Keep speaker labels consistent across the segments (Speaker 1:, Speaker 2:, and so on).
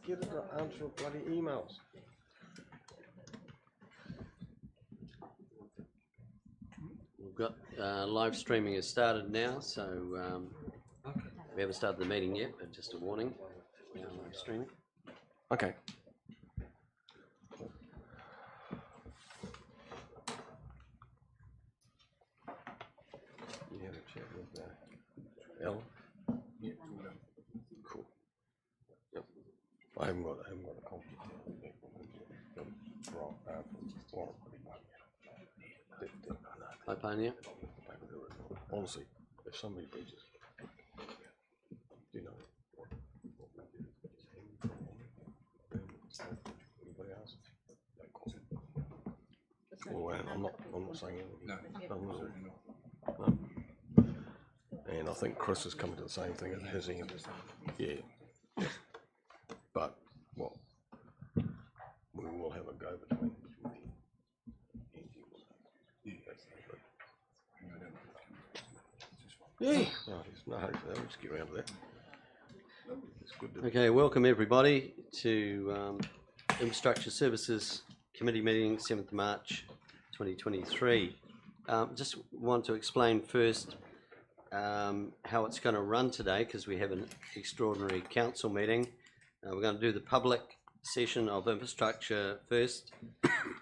Speaker 1: get it to answer bloody emails.
Speaker 2: We've got live streaming has started now, so we haven't started the meeting yet, but just a warning. Live streaming.
Speaker 1: Okay. You had a chat with Ellen? Yeah. Cool. Yep. I haven't got a copy.
Speaker 2: Hi, Pioneer.
Speaker 1: Honestly, if somebody breaches, you know, anybody else? Well, I'm not saying anything. No. And I think Chris is coming to the same thing at his end. Yeah. But, well, we will have a go between. Yeah. No hurry for that. We'll just get around to that.
Speaker 2: Okay, welcome everybody to Infrastructure Services Committee meeting, 7th March 2023. Just want to explain first how it's going to run today, because we have an extraordinary council meeting. We're going to do the public session of infrastructure first,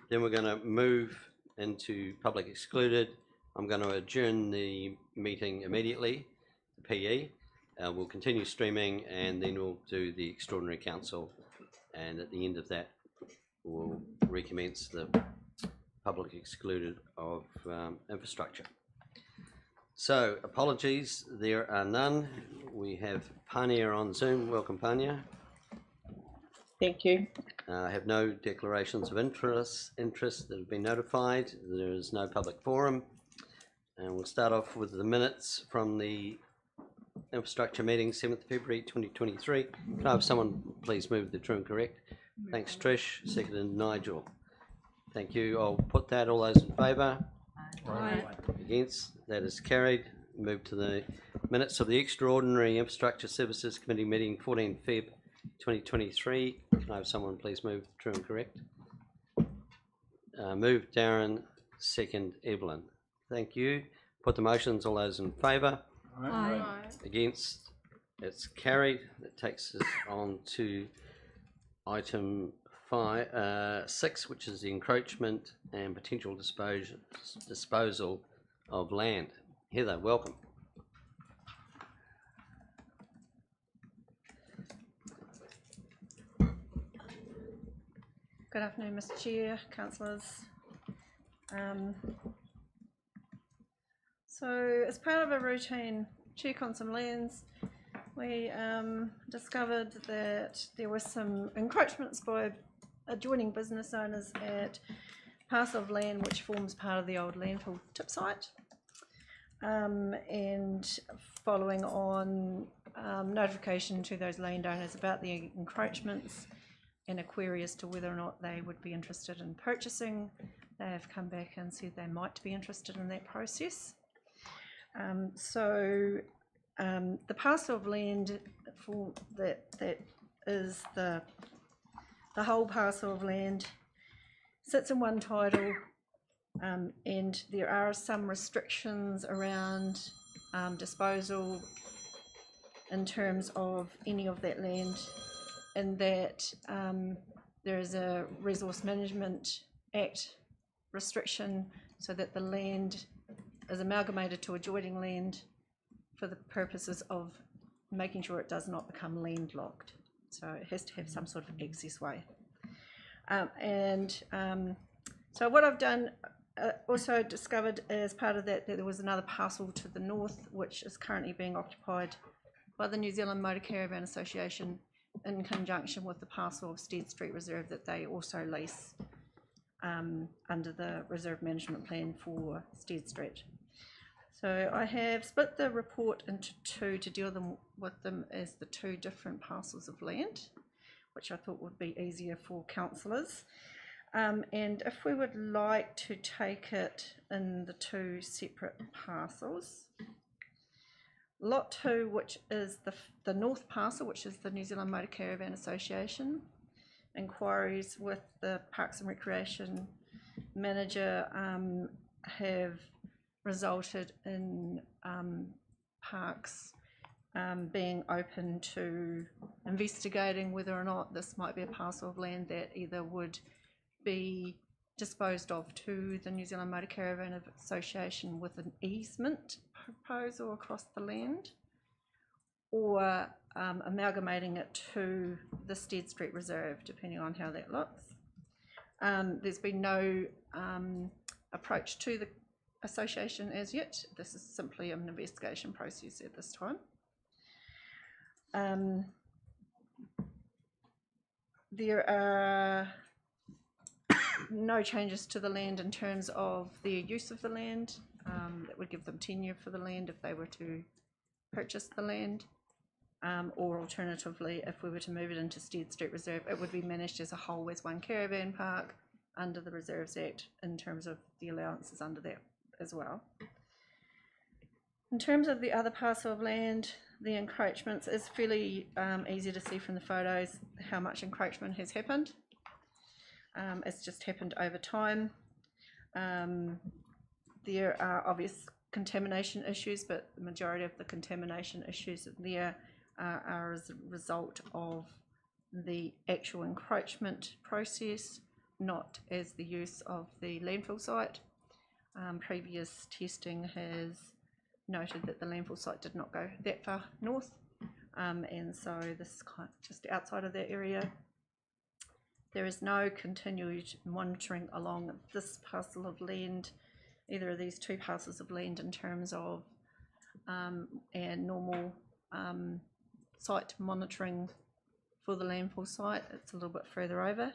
Speaker 2: then we're going to move into public excluded. I'm going to adjourn the meeting immediately, PE. We'll continue streaming, and then we'll do the extraordinary council, and at the end of that we'll recommence the public excluded of infrastructure. So apologies, there are none. We have Pania on Zoom. Welcome, Pania.
Speaker 3: Thank you.
Speaker 2: I have no declarations of interest that have been notified. There is no public forum. And we'll start off with the minutes from the infrastructure meeting, 7th February 2023. Can I have someone please move the true and correct? Thanks, Trish. Seconded, Nigel. Thank you. I'll put that. All those in favour?
Speaker 3: Aye.
Speaker 2: Against? That is carried. Move to the minutes of the extraordinary Infrastructure Services Committee meeting, 14 Feb 2023. Can I have someone please move the true and correct? Move Darren. Second, Evelyn. Thank you. Put the motions. All those in favour?
Speaker 3: Aye.
Speaker 2: Against? It's carried. That takes us on to item 6, which is the encroachment and potential disposal of land. Heather, welcome.
Speaker 4: Good afternoon, Mr. Chair, councillors. So as part of a routine check on some lands, we discovered that there were some encroachments by adjoining business owners at parcel of land which forms part of the old landfill tip site. And following on notification to those landowners about the encroachments and a query as to whether or not they would be interested in purchasing, they have come back and said they might be interested in that process. The parcel of land for that is the whole parcel of land sits in one title, and there are some restrictions around disposal in terms of any of that land, in that there is a Resource Management Act restriction so that the land is amalgamated to adjoining land for the purposes of making sure it does not become landlocked. So it has to have some sort of access way. So what I've done, also discovered as part of that there was another parcel to the north which is currently being occupied by the New Zealand Motor Caravan Association in conjunction with the parcel of Stead Street Reserve that they also lease under the Reserve Management Plan for Stead Street. So I have split the report into two to deal with them as the two different parcels of land, which I thought would be easier for councillors. And if we would like to take it in the two separate parcels, Lot 2, which is the north parcel, which is the New Zealand Motor Caravan Association. Inquiries with the Parks and Recreation Manager have resulted in Parks being open to investigating whether or not this might be a parcel of land that either would be disposed of to the New Zealand Motor Caravan Association with an easement proposal across the land, or amalgamating it to the Stead Street Reserve, depending on how that looks. There's been no approach to the association as yet. This is simply an investigation process at this time. There are no changes to the land in terms of their use of the land. That would give them tenure for the land if they were to purchase the land, or alternatively, if we were to move it into Stead Street Reserve, it would be managed as a whole as one caravan park under the Reserves Act in terms of the allowances under that as well. In terms of the other parcel of land, the encroachments, is fairly easy to see from the photos how much encroachment has happened. It's just happened over time. There are obvious contamination issues, but the majority of the contamination issues there are as a result of the actual encroachment process, not as the use of the landfill site. Previous testing has noted that the landfill site did not go that far north, and so this is kind of just outside of that area. There is no continued monitoring along this parcel of land, either of these two parcels of land, in terms of and normal site monitoring for the landfill site. It's a little bit further over.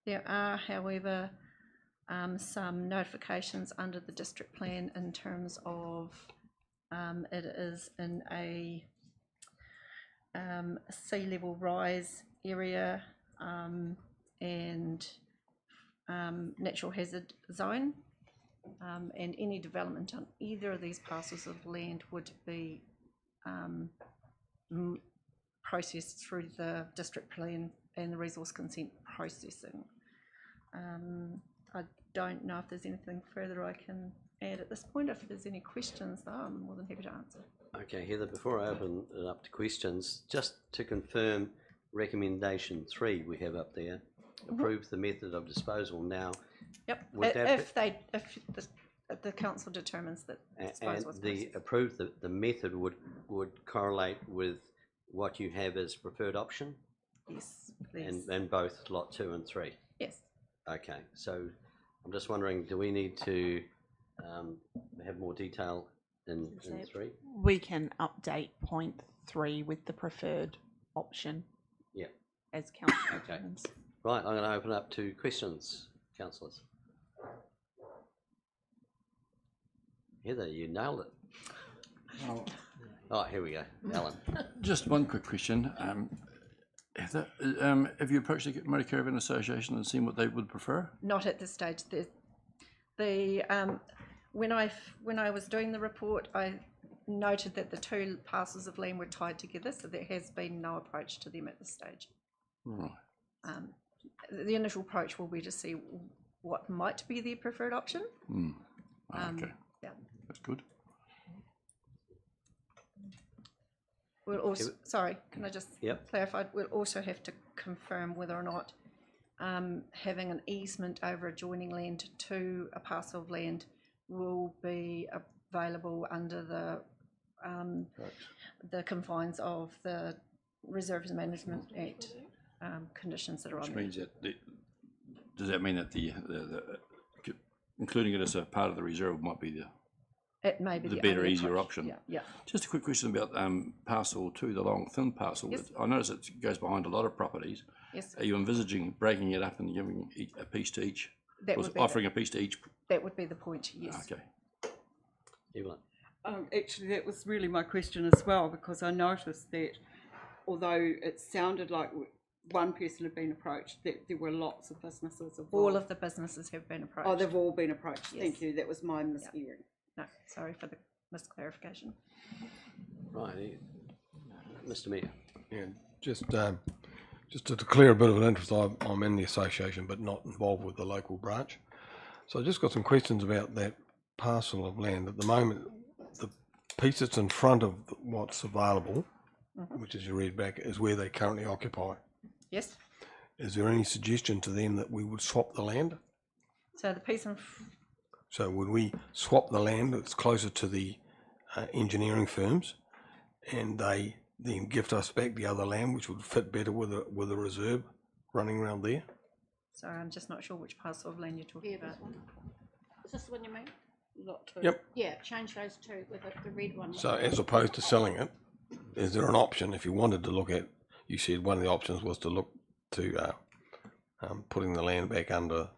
Speaker 4: There are, however, some notifications under the district plan in terms of it is in a sea level rise area and natural hazard zone, and any development on either of these parcels of land would be processed through the district plan and the resource consent processing. I don't know if there's anything further I can add at this point. If there's any questions, though, I'm more than happy to answer.
Speaker 2: Okay, Heather, before I open it up to questions, just to confirm recommendation 3 we have up there, approve the method of disposal now.
Speaker 4: Yep,
Speaker 2: Would that
Speaker 4: if the council determines that
Speaker 2: and the approve the method would correlate with what you have as preferred option?
Speaker 4: Yes, please.
Speaker 2: And both lot 2 and 3?
Speaker 4: Yes.
Speaker 2: Okay, so I'm just wondering, do we need to have more detail in 3?
Speaker 5: We can update point 3 with the preferred option.
Speaker 2: Yeah.
Speaker 5: As council
Speaker 2: Okay.
Speaker 5: determines.
Speaker 2: Right, I'm going to open up to questions, councillors. Heather, you nailed it.
Speaker 1: Well,
Speaker 2: Oh, here we go, Alan.
Speaker 1: just one quick question. Heather, have you approached the Motor Caravan Association and seen what they would prefer?
Speaker 4: Not at this stage. When I was doing the report, I noted that the two parcels of land were tied together, so there has been no approach to them at this stage.
Speaker 1: Right.
Speaker 4: The initial approach will be to see what might be their preferred option.
Speaker 1: Okay,
Speaker 4: Yeah.
Speaker 1: that's good.
Speaker 4: We'll also, sorry, can I just
Speaker 2: Yep.
Speaker 4: clarify? We'll also have to confirm whether or not having an easement over adjoining land to a parcel of land will be available under the confines of the Reserves Management Act conditions that are on
Speaker 1: Which
Speaker 4: there.
Speaker 1: means that does that mean that the including it as a part of the reserve might be
Speaker 4: It may be
Speaker 1: the
Speaker 4: the
Speaker 1: better,
Speaker 4: only
Speaker 1: easier
Speaker 4: approach.
Speaker 1: option?
Speaker 4: Yeah, yeah.
Speaker 1: Just a quick question about parcel 2, the long thin parcel.
Speaker 4: Yes.
Speaker 1: I notice it goes behind a lot of properties.
Speaker 4: Yes,
Speaker 1: Are you envisaging breaking it up and giving a piece to each?
Speaker 4: that
Speaker 1: Or
Speaker 4: would be
Speaker 1: offering a piece to each?
Speaker 4: that would be the point. Yes.
Speaker 1: Okay.
Speaker 2: Evelyn.
Speaker 3: Actually, that was really my question as well, because I noticed that although it sounded like one person had been approached, that there were lots of businesses involved.
Speaker 4: All of the businesses have been approached.
Speaker 3: Oh, they've all been approached.
Speaker 4: Yes.
Speaker 3: Thank you. That was my mishearing.
Speaker 4: No, sorry for the misclarification.
Speaker 2: Right, Mr. Mayor.
Speaker 1: Yeah, just to declare a bit of an interest, I'm in the association but not involved with the local branch. So I just got some questions about that parcel of land. At the moment, the piece that's in front of what's available, which as you read back, is where they currently occupy.
Speaker 4: Yes.
Speaker 1: Is there any suggestion to them that we would swap the land?
Speaker 4: So the piece in
Speaker 1: So would we swap the land that's closer to the engineering firms, and they then gift us back the other land, which would fit better with a reserve running around there?
Speaker 4: Sorry, I'm just not sure which parcel of land you're talking
Speaker 6: Yeah,
Speaker 4: about.
Speaker 6: this one. Is this the one you mean?
Speaker 3: Lot two.
Speaker 1: Yep.
Speaker 6: Yeah, change those two with the red one.
Speaker 1: So as opposed to selling it, is there an option if you wanted to look at? You said one of the options was to look to putting the land back under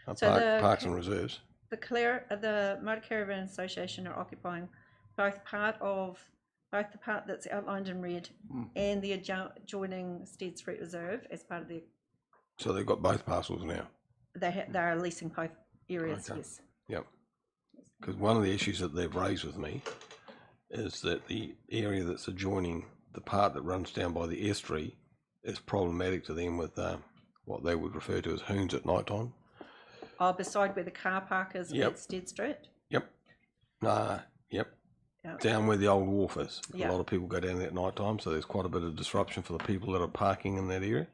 Speaker 1: parks and reserves.
Speaker 4: The Motor Caravan Association are occupying both the part that's outlined in red and the adjoining Stead Street Reserve as part of their.
Speaker 1: So they've got both parcels now.
Speaker 4: They are leasing both areas.
Speaker 1: Okay.
Speaker 4: Yes.
Speaker 1: Yep. Because one of the issues that they've raised with me is that the area that's adjoining the part that runs down by the estuary is problematic to them with what they would refer to as hoons at night time.
Speaker 4: Oh, beside where the car park is at Stead Street.
Speaker 1: Yep. Yep.
Speaker 4: Yep.
Speaker 1: Down where the old wharf is.
Speaker 4: Yep.
Speaker 1: A lot of people go down there at night time, so there's quite a bit of disruption for the people that are parking in that area,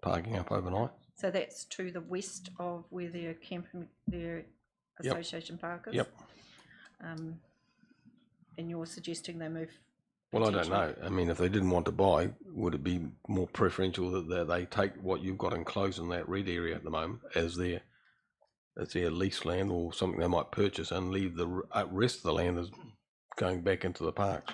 Speaker 1: parking up overnight.
Speaker 4: So that's to the west of where their camping, their association park is.
Speaker 1: Yep.
Speaker 4: And you're suggesting they move.
Speaker 1: Well, I don't know. I mean, if they didn't want to buy, would it be more preferential that they take what you've got enclosed in that red area at the moment as their lease land or something they might purchase, and leave the rest of the land as going back into the park?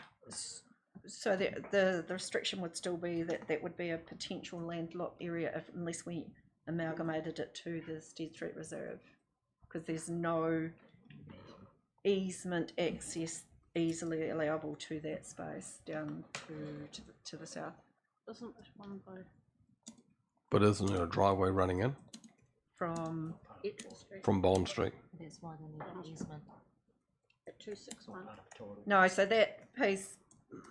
Speaker 4: So the restriction would still be that would be a potential landlocked area unless we amalgamated it to the Stead Street Reserve, because there's no easement access easily allowable to that space down to the south.
Speaker 6: Isn't this one by
Speaker 1: But isn't there a driveway running in
Speaker 4: From
Speaker 6: Ettrick Street
Speaker 1: from Bond Street?
Speaker 7: That's why they need an easement.
Speaker 6: at 261?
Speaker 4: no, so that piece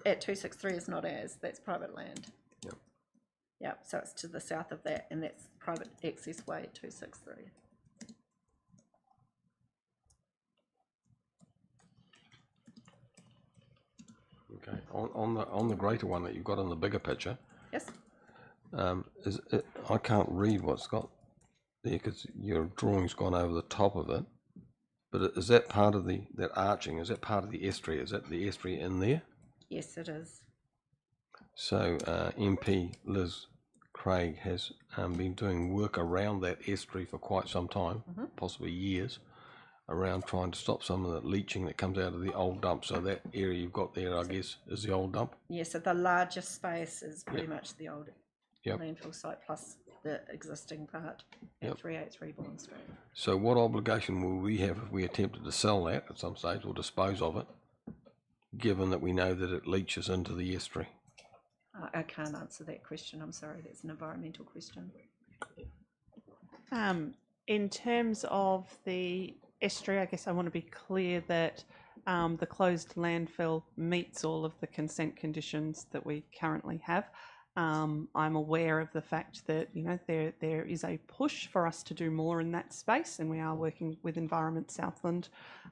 Speaker 4: at 263 is not ours. That's private land.
Speaker 1: Yep.
Speaker 4: Yep. So it's to the south of that, and that's private access way at 263.
Speaker 1: Okay. On the greater one that you've got in the bigger picture,
Speaker 4: Yes.
Speaker 1: I can't read what's got there because your drawing's gone over the top of it. But is that part of that arching? Is that part of the estuary? Is that the estuary in there?
Speaker 4: Yes, it is.
Speaker 1: So MP Liz Craig has been doing work around that estuary for quite some time, possibly years, around trying to stop some of the leaching that comes out of the old dump. So that area you've got there, I guess, is the old dump?
Speaker 4: Yes, so the largest space is pretty much the old
Speaker 1: Yep.
Speaker 4: landfill site plus the existing part at
Speaker 1: Yep.
Speaker 4: 383 Bond Street.
Speaker 1: So what obligation will we have if we attempted to sell that at some stage or dispose of it, given that we know that it leaches into the estuary?
Speaker 4: I can't answer that question. I'm sorry, that's an environmental question.
Speaker 5: In terms of the estuary, I guess I want to be clear that the closed landfill meets all of the consent conditions that we currently have. I'm aware of the fact that there is a push for us to do more in that space, and we are working with Environment Southland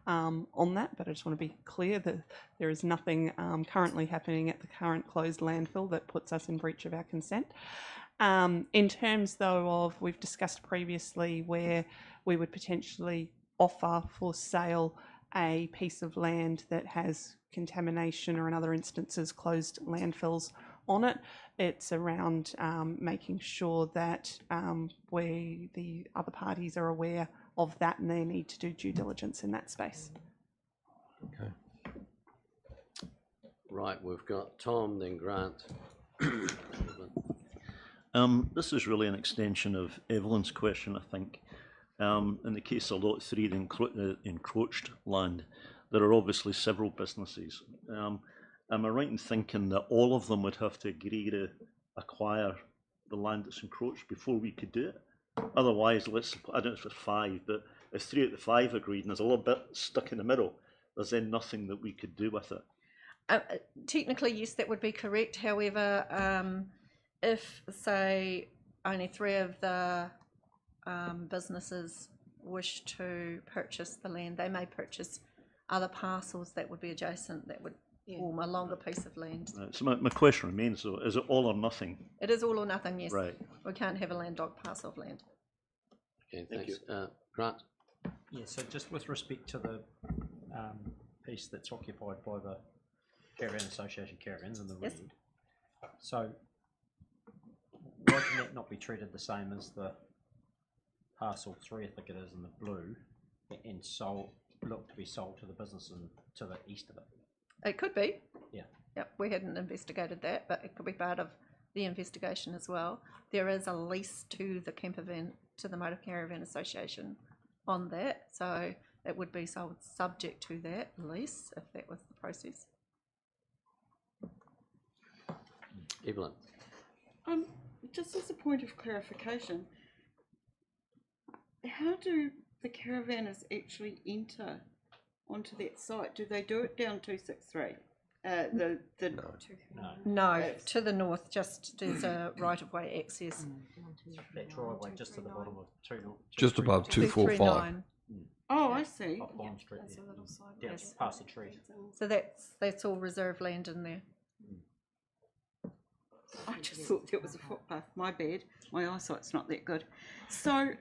Speaker 5: on that. But I just want to be clear that there is nothing currently happening at the current closed landfill that puts us in breach of our consent. In terms, though, of we've discussed previously where we would potentially offer for sale a piece of land that has contamination or in other instances closed landfills on it. It's around making sure that the other parties are aware of that and they need to do due diligence in that space.
Speaker 1: Okay.
Speaker 2: Right, we've got Tom, then Grant.
Speaker 8: This is really an extension of Evelyn's question, I think. In the case of Lot 3, the encroached land, there are obviously several businesses. Am I right in thinking that all of them would have to agree to acquire the land that's encroached before we could do it? Otherwise, I don't know if it's 5, but if 3 out of the 5 agreed and there's a little bit stuck in the middle, there's then nothing that we could do with it.
Speaker 4: Technically, yes, that would be correct. However, if, say, only 3 of the businesses wish to purchase the land, they may purchase other parcels that would be adjacent, that would form a longer piece of land.
Speaker 8: So my question remains, though, is it all or nothing?
Speaker 4: It is all or nothing, yes.
Speaker 8: Right.
Speaker 4: We can't have a landlocked parcel of land.
Speaker 2: Okay, thanks. Grant?
Speaker 9: Yeah, so just with respect to the piece that's occupied by the Caravan Association Caravans in the
Speaker 4: Yes.
Speaker 9: red, so why can that not be treated the same as the parcel 3, I think it is, in the blue, and look to be sold to the business to the east of it?
Speaker 4: It could be.
Speaker 9: Yeah.
Speaker 4: Yep, we hadn't investigated that, but it could be part of the investigation as well. There is a lease to the Motor Caravan Association on that, so it would be sold subject to that lease if that was the process.
Speaker 2: Evelyn?
Speaker 3: Just as a point of clarification, how do the caravanners actually enter onto that site? Do they do it down 263?
Speaker 4: No, to the north, just there's a right-of-way access.
Speaker 9: That driveway just to the bottom of
Speaker 1: Just above 245.
Speaker 4: 239.
Speaker 3: Oh, I see.
Speaker 9: Up Bond Street,
Speaker 6: That's a little side.
Speaker 9: down
Speaker 4: Yes.
Speaker 9: past the tree.
Speaker 4: So that's all reserve land in there.
Speaker 3: I just thought there was a footpath. My bad. My eyesight's not that good. So,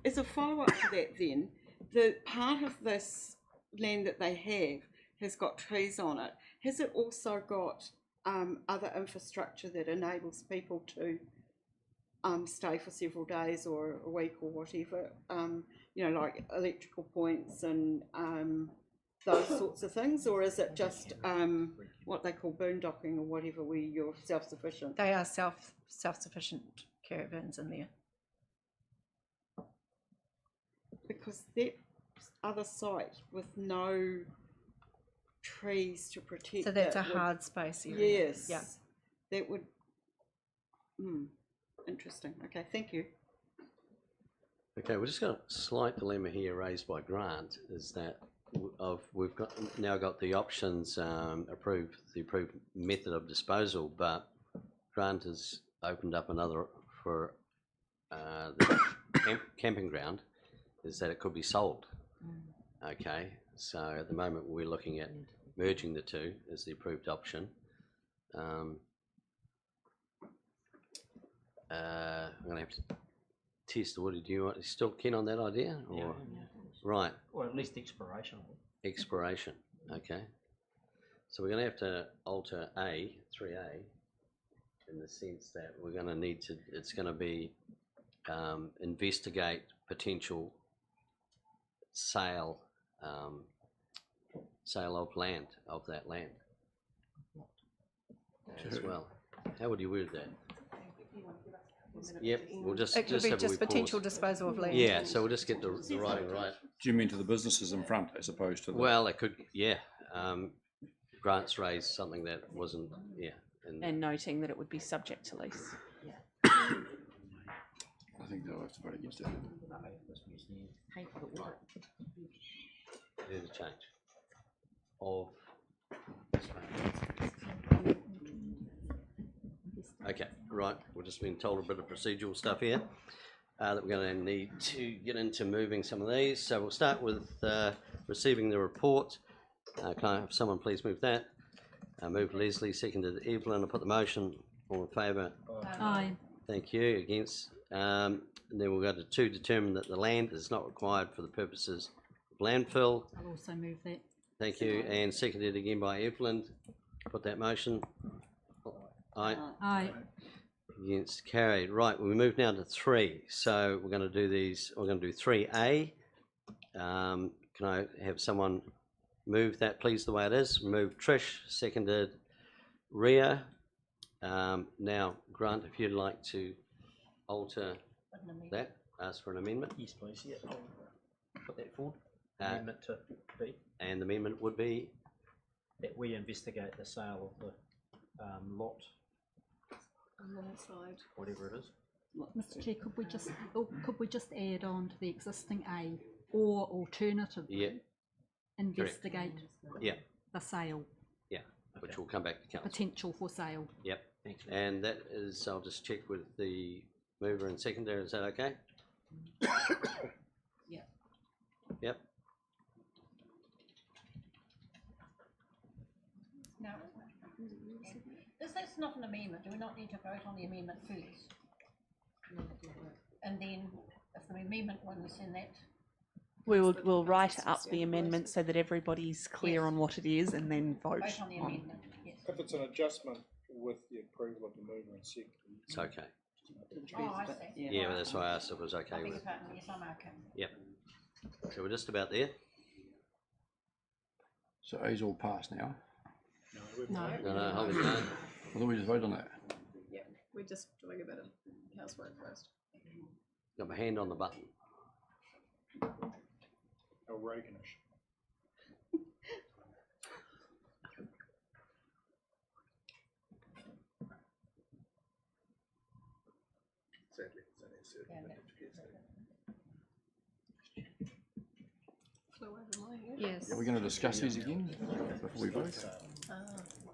Speaker 3: as a follow-up to that, then the part of this land that they have has got trees on it. Has it also got other infrastructure that enables people to stay for several days or a week or whatever? Like electrical points and those sorts of things, or is it just what they call boondocking or whatever, where you're self-sufficient?
Speaker 4: They are self-sufficient caravans in there.
Speaker 3: Because that other site with no trees to protect
Speaker 4: So that's
Speaker 3: it
Speaker 4: a
Speaker 3: would-
Speaker 4: hard space area.
Speaker 3: Yes.
Speaker 4: Yeah.
Speaker 3: That would. Interesting. Okay. Thank you.
Speaker 2: Okay, we've just got a slight dilemma here raised by Grant, is that we've now got the options the approved method of disposal, but Grant has opened up another for the camping ground, is that it could be sold. Okay, so at the moment we're looking at merging the two as the approved option. I'm going to have to test. What did you still keen on that idea, or right?
Speaker 9: Or at least exploration.
Speaker 2: Expiration. Okay. So we're going to have to alter 3A, in the sense that we're going to need to. It's going to be investigate potential sale of that land as well. How would you word that? Yep, we'll just
Speaker 4: It could
Speaker 2: just
Speaker 4: be
Speaker 2: have a
Speaker 4: just
Speaker 2: wee pause.
Speaker 4: potential disposal of land.
Speaker 2: Yeah, so we'll just get the writing right.
Speaker 10: Do you mean to the businesses in front as opposed to the...
Speaker 2: Well, it could, yeah. Grants raised something that wasn't, yeah.
Speaker 5: And noting that it would be subject to lease.
Speaker 10: I think they'll have to vote against it.
Speaker 2: There's a change of. Okay, right. We've just been told a bit of procedural stuff here that we're going to need to get into moving some of these. So we'll start with receiving the report. Can I have someone please move that? Moved Leslie, seconded Evelyn. I'll put the motion. All in favour?
Speaker 6: Aye.
Speaker 2: Thank you. Against? And then we'll go to 2, determine that the land is not required for the purposes of landfill.
Speaker 6: I'll also move that.
Speaker 2: Thank you. And seconded again by Evelyn. Put that motion. Aye.
Speaker 6: Aye.
Speaker 2: Against, carried. Right, we move now to 3. So we're going to do these. We're going to do 3A. Can I have someone move that, please, the way it is? Move Trish, seconded Ria. Now, Grant, if you'd like to alter that, ask for an amendment.
Speaker 9: Yes, please. Yeah, I'll put that forward. Amendment to B.
Speaker 2: And the amendment would be?
Speaker 9: That we investigate the sale of the lot,
Speaker 6: Alongside.
Speaker 9: whatever it is.
Speaker 6: Mr. Chair, could we just add on to the existing A, or alternatively
Speaker 2: Yeah.
Speaker 6: investigate
Speaker 2: Yeah.
Speaker 6: the sale?
Speaker 2: Yeah. which will come back to council.
Speaker 6: Potential for sale.
Speaker 2: Yep.
Speaker 9: Thank you.
Speaker 2: And that is, I'll just check with the mover and seconder, is that okay?
Speaker 6: Yeah.
Speaker 2: Yep.
Speaker 11: No. Is this not an amendment? Do we not need to vote on the amendment first? And then if the amendment wins, then that,
Speaker 5: We'll write up the amendment so that everybody's clear on what it is and then vote
Speaker 11: vote on the
Speaker 5: on.
Speaker 11: amendment, yes.
Speaker 12: If it's an adjustment with the approval of the mover and seconder.
Speaker 2: It's okay.
Speaker 11: Oh, I see.
Speaker 2: Yeah, well, that's why I asked if it was
Speaker 11: I
Speaker 2: okay
Speaker 11: beg your
Speaker 2: with.
Speaker 11: pardon, yes, I'm okay.
Speaker 2: Yep. So we're just about there.
Speaker 10: So A's all passed now.
Speaker 6: No.
Speaker 2: No, hold it down.
Speaker 10: I thought we just voted on that.
Speaker 13: We're just doing a bit of housework first.
Speaker 2: Got my hand on the button.
Speaker 12: How Reaganish.
Speaker 13: Flew over my head.
Speaker 4: Yes.
Speaker 10: Are we going to discuss these again before we vote?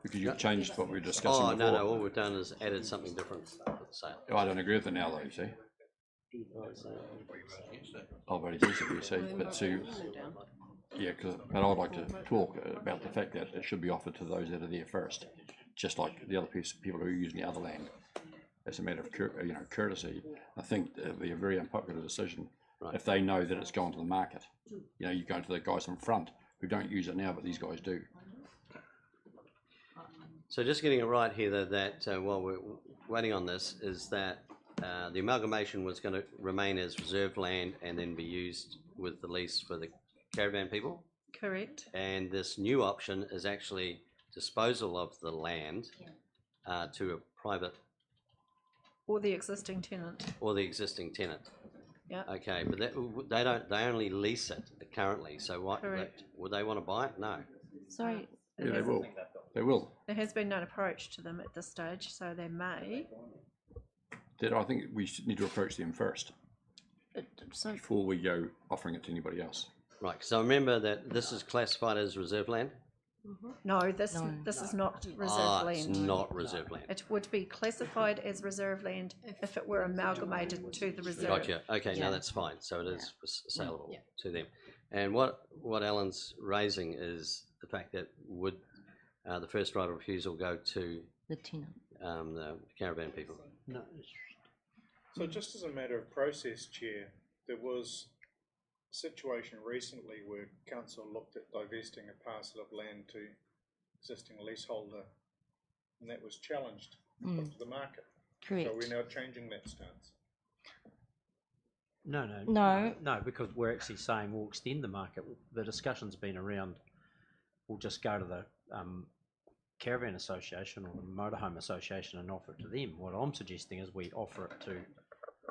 Speaker 10: Because you've changed what we were discussing
Speaker 2: Oh,
Speaker 10: before.
Speaker 2: no, all we've done is added something different for the sale.
Speaker 10: Oh, I don't agree with it now, though, you see. I'll vote against it, you see. But yeah, but I'd like to talk about the fact that it should be offered to those that are there first, just like the other people who are using the other land. As a matter of courtesy, I think it'd be a very unpopular decision if they know that it's gone to the market. You know, you go to the guys in front who don't use it now, but these guys do.
Speaker 2: So just getting it right here, that while we're waiting on this, is that the amalgamation was going to remain as reserved land and then be used with the lease for the caravan people?
Speaker 4: Correct.
Speaker 2: And this new option is actually disposal of the land to a private
Speaker 4: Or the existing tenant.
Speaker 2: or the existing tenant.
Speaker 4: Yeah.
Speaker 2: Okay, but they only lease it currently. So what?
Speaker 4: Correct.
Speaker 2: Would they want to buy it? No.
Speaker 4: Sorry.
Speaker 10: Yeah, they will. They will.
Speaker 4: There has been no approach to them at this stage, so they may.
Speaker 10: I think we need to approach them first
Speaker 4: So
Speaker 10: before we go offering it to anybody else.
Speaker 2: Right. So remember that this is classified as reserve land.
Speaker 4: no, this is not reserve
Speaker 2: It's
Speaker 4: land.
Speaker 2: not reserve land.
Speaker 4: It would be classified as reserve land if it were amalgamated to the reserve.
Speaker 2: Gotcha. Okay,
Speaker 4: Yeah.
Speaker 2: no, that's fine. So it is saleable to them. And what Alan's raising is the fact that would the first right of refusal go to
Speaker 7: The tenant.
Speaker 2: the caravan people?
Speaker 9: No,
Speaker 12: So just as a matter of process, Chair, there was a situation recently where council looked at divesting a parcel of land to existing leaseholder, and that was challenged, put to the market.
Speaker 7: Correct.
Speaker 12: So we're now changing that stance.
Speaker 9: No, because we're actually saying we'll extend the market. The discussion's been around, we'll just go to the Caravan Association or the Motorhome Association and offer it to them. What I'm suggesting is we offer it to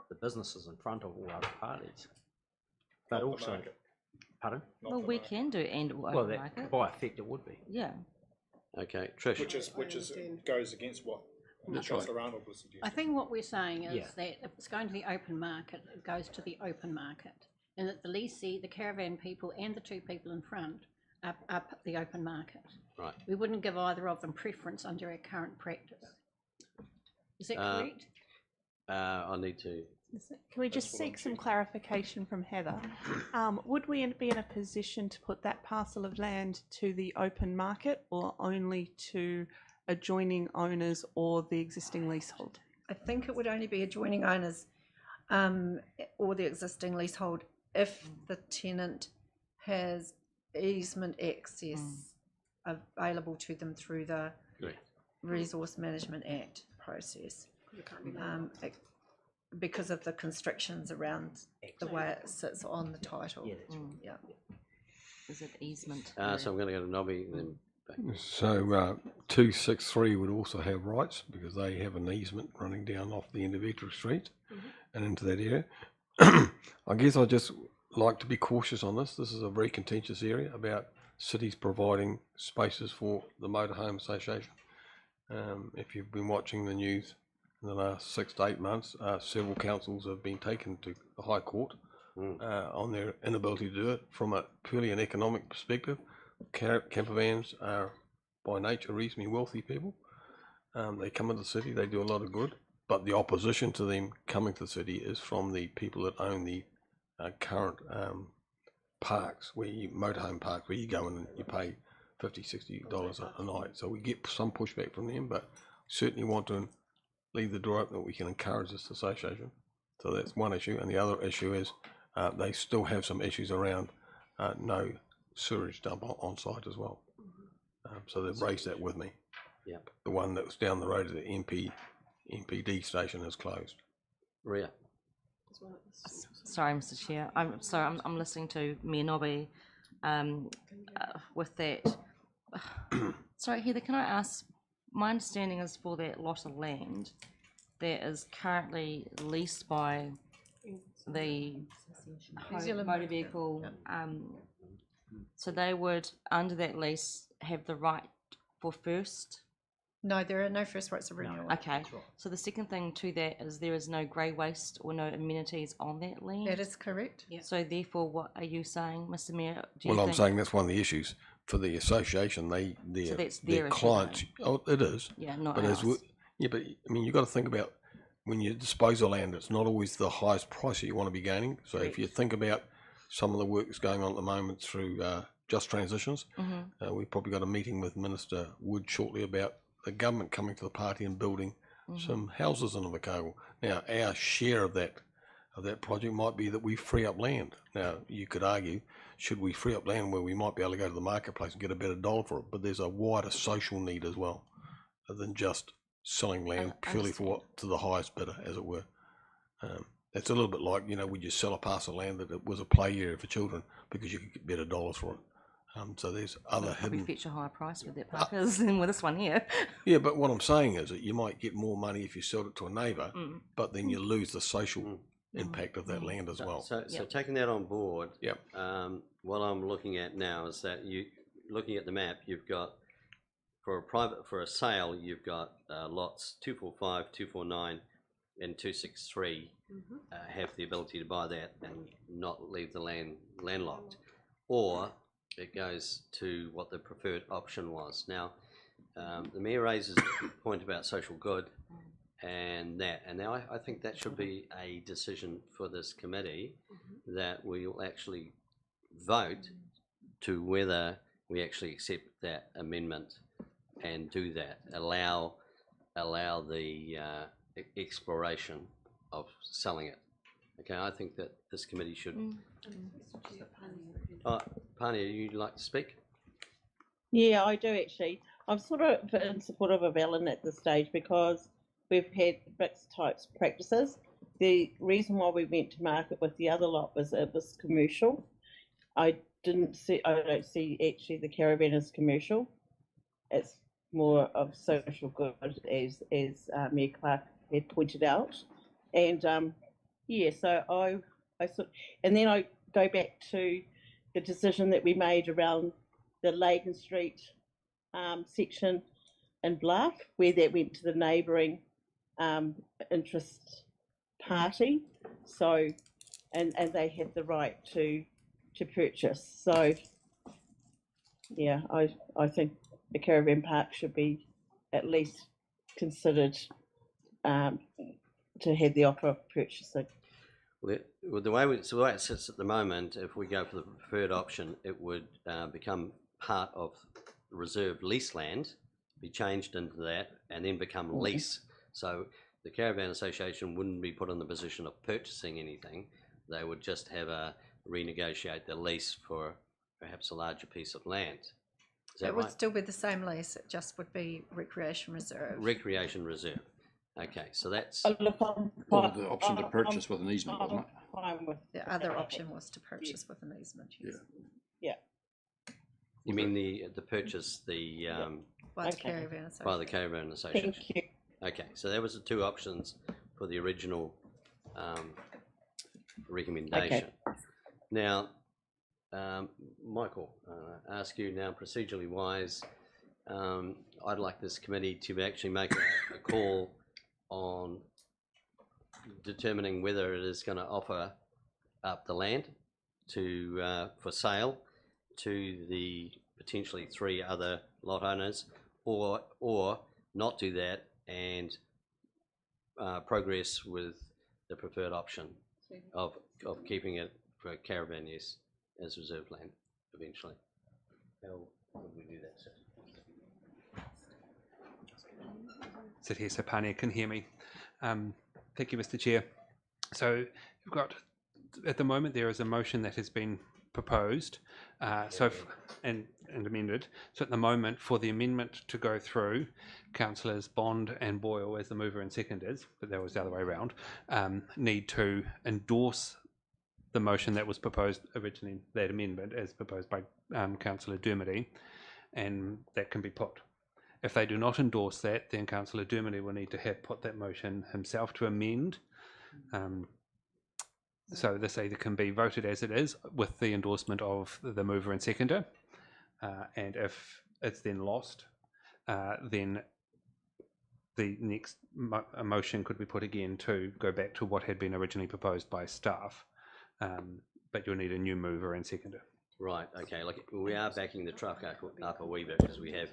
Speaker 9: the businesses in front of all other parties. But
Speaker 12: Not the
Speaker 9: also,
Speaker 12: market.
Speaker 9: pardon?
Speaker 12: Not
Speaker 7: Well,
Speaker 12: the
Speaker 7: we
Speaker 12: market.
Speaker 7: can do and it will
Speaker 9: Well,
Speaker 7: open
Speaker 9: that,
Speaker 7: market.
Speaker 9: by effect it would be.
Speaker 7: Yeah.
Speaker 2: Okay, Trish.
Speaker 12: Which is goes against what Councillor Arnold was suggesting.
Speaker 11: I think what we're saying is
Speaker 9: Yeah.
Speaker 11: that if it's going to the open market, it goes to the open market. And that the lessee, the caravan people and the two people in front are the open market.
Speaker 2: Right.
Speaker 11: We wouldn't give either of them preference under our current practice. Is that correct?
Speaker 2: I need to.
Speaker 5: Can we just seek some clarification from Heather? Would we be in a position to put that parcel of land to the open market or only to adjoining owners or the existing leasehold?
Speaker 4: I think it would only be adjoining owners or the existing leasehold if the tenant has easement access available to them through the
Speaker 2: Right.
Speaker 4: Resource Management Act process. Because of the constrictions around the way it sits on the title.
Speaker 9: Yeah, that's right.
Speaker 4: Yeah.
Speaker 7: Is it easement?
Speaker 2: So I'm going to go to Nobby and then back.
Speaker 1: So 263 would also have rights because they have an easement running down off the end of Ettrick Street and into that area. I guess I just like to be cautious on this. This is a very contentious area about cities providing spaces for the Motorhome Association. If you've been watching the news in the last 6 to 8 months, several councils have been taken to the High Court on their inability to do it from a purely an economic perspective. Camper vans are by nature reasonably wealthy people. They come into the city, they do a lot of good, but the opposition to them coming to the city is from the people that own the current parks, motorhome parks, where you go in and you pay $50-$60 a night. So we get some pushback from them, but certainly want to leave the door open that we can encourage this association. So that's one issue, and the other issue is they still have some issues around no sewerage dump on site as well. So they've raised that with me.
Speaker 2: Yep.
Speaker 1: The one that was down the road at the MPD station is closed.
Speaker 2: Ria.
Speaker 7: Sorry, Mr. Chair. I'm sorry. I'm listening to Mayor Nobby with that. Sorry, Heather. Can I ask? My understanding is for that lot of land that is currently leased by the motor vehicle. So they would, under that lease, have the right for first.
Speaker 4: No, there are no first rights of renewal.
Speaker 7: Okay. So the second thing to that is there is no grey waste or no amenities on that land.
Speaker 4: That is correct.
Speaker 11: Yeah.
Speaker 7: So therefore, what are you saying, Mr. Mayor?
Speaker 1: Well, I'm saying that's one of the issues for the association.
Speaker 7: So that's
Speaker 1: their
Speaker 7: their issue,
Speaker 1: clients. Oh, it is.
Speaker 7: Yeah, not
Speaker 1: But
Speaker 7: ours.
Speaker 1: but I mean, you've got to think about when you dispose of land, it's not always the highest price that you want to be gaining. So if you think about some of the work that's going on at the moment through Just Transitions, we've probably got a meeting with Minister Wood shortly about the government coming to the party and building some houses in Invercargill. Now, our share of that project might be that we free up land. Now, you could argue, should we free up land where we might be able to go to the marketplace and get a better dollar for it? But there's a wider social need as well than just selling land purely for what to the highest bidder, as it were. It's a little bit like, would you sell a parcel of land that it was a play area for children because you could get better dollars for it? So there's other
Speaker 7: Probably
Speaker 1: hidden.
Speaker 7: fetch a higher price with that parkers than with this one here.
Speaker 1: Yeah, but what I'm saying is that you might get more money if you sold it to a neighbour, but then you lose the social impact of that land as well.
Speaker 2: So taking that on board,
Speaker 1: Yep.
Speaker 2: what I'm looking at now is that looking at the map, you've got for a sale, you've got lots 245, 249, and 263 have the ability to buy that and not leave the land landlocked, or it goes to what the preferred option was. Now, the mayor raises a point about social good, and now I think that should be a decision for this committee that we will actually vote to whether we actually accept that amendment and do that, allow the exploration of selling it. Okay, I think that this committee should. Pania, you'd like to speak?
Speaker 14: Yeah, I do actually. I'm sort of in support of Alan at this stage because we've had mixed types of practices. The reason why we went to market with the other lot was it was commercial. I don't see actually the caravan as commercial. It's more of social good, as Mayor Clark had pointed out. And so I sort, and then I go back to the decision that we made around the Lagan Street section in Bluff, where that went to the neighbouring interest party. So, and they had the right to purchase. So, yeah, I think the caravan park should be at least considered to have the offer of purchasing.
Speaker 2: Well, the way it sits at the moment, if we go for the preferred option, it would become part of reserved lease land, be changed into that, and then become lease. So the Caravan Association wouldn't be put in the position of purchasing anything. They would just have a renegotiate the lease for perhaps a larger piece of land. Is that
Speaker 4: It would
Speaker 2: right?
Speaker 4: still be the same lease, it just would be recreation reserve.
Speaker 2: Recreation reserve. Okay, so that's
Speaker 10: Or the option to purchase with an easement, wasn't it?
Speaker 14: Fine with
Speaker 4: The other option was to purchase with an easement, yes.
Speaker 14: Yeah.
Speaker 2: you mean the purchase the
Speaker 4: By the
Speaker 14: Okay.
Speaker 4: caravan association.
Speaker 2: by the Caravan Association.
Speaker 14: Thank you.
Speaker 2: Okay, so there was the two options for the original recommendation. Now, Michael, ask you now, procedurally wise, I'd like this committee to actually make a call on determining whether it is going to offer up the land to for sale to the potentially 3 other lot owners, or not do that and progress with the preferred option of keeping it for caravan use as reserve land eventually. How would we do that, sir?
Speaker 15: Sit here so Pania can hear me. Thank you, Mr. Chair. So you've got, at the moment, there is a motion that has been proposed and amended. So at the moment, for the amendment to go through, councillors Bond and Boyle, as the mover and seconders, but that was the other way around, need to endorse the motion that was proposed originally, that amendment as proposed by Councillor Dermody, and that can be put. If they do not endorse that, then Councillor Dermody will need to have put that motion himself to amend. So this either can be voted as it is with the endorsement of the mover and seconder, and if it's then lost, then the next motion could be put again to go back to what had been originally proposed by staff, but you'll need a new mover and seconder.
Speaker 2: Right, okay, like we are backing the truck up a wee bit because we have,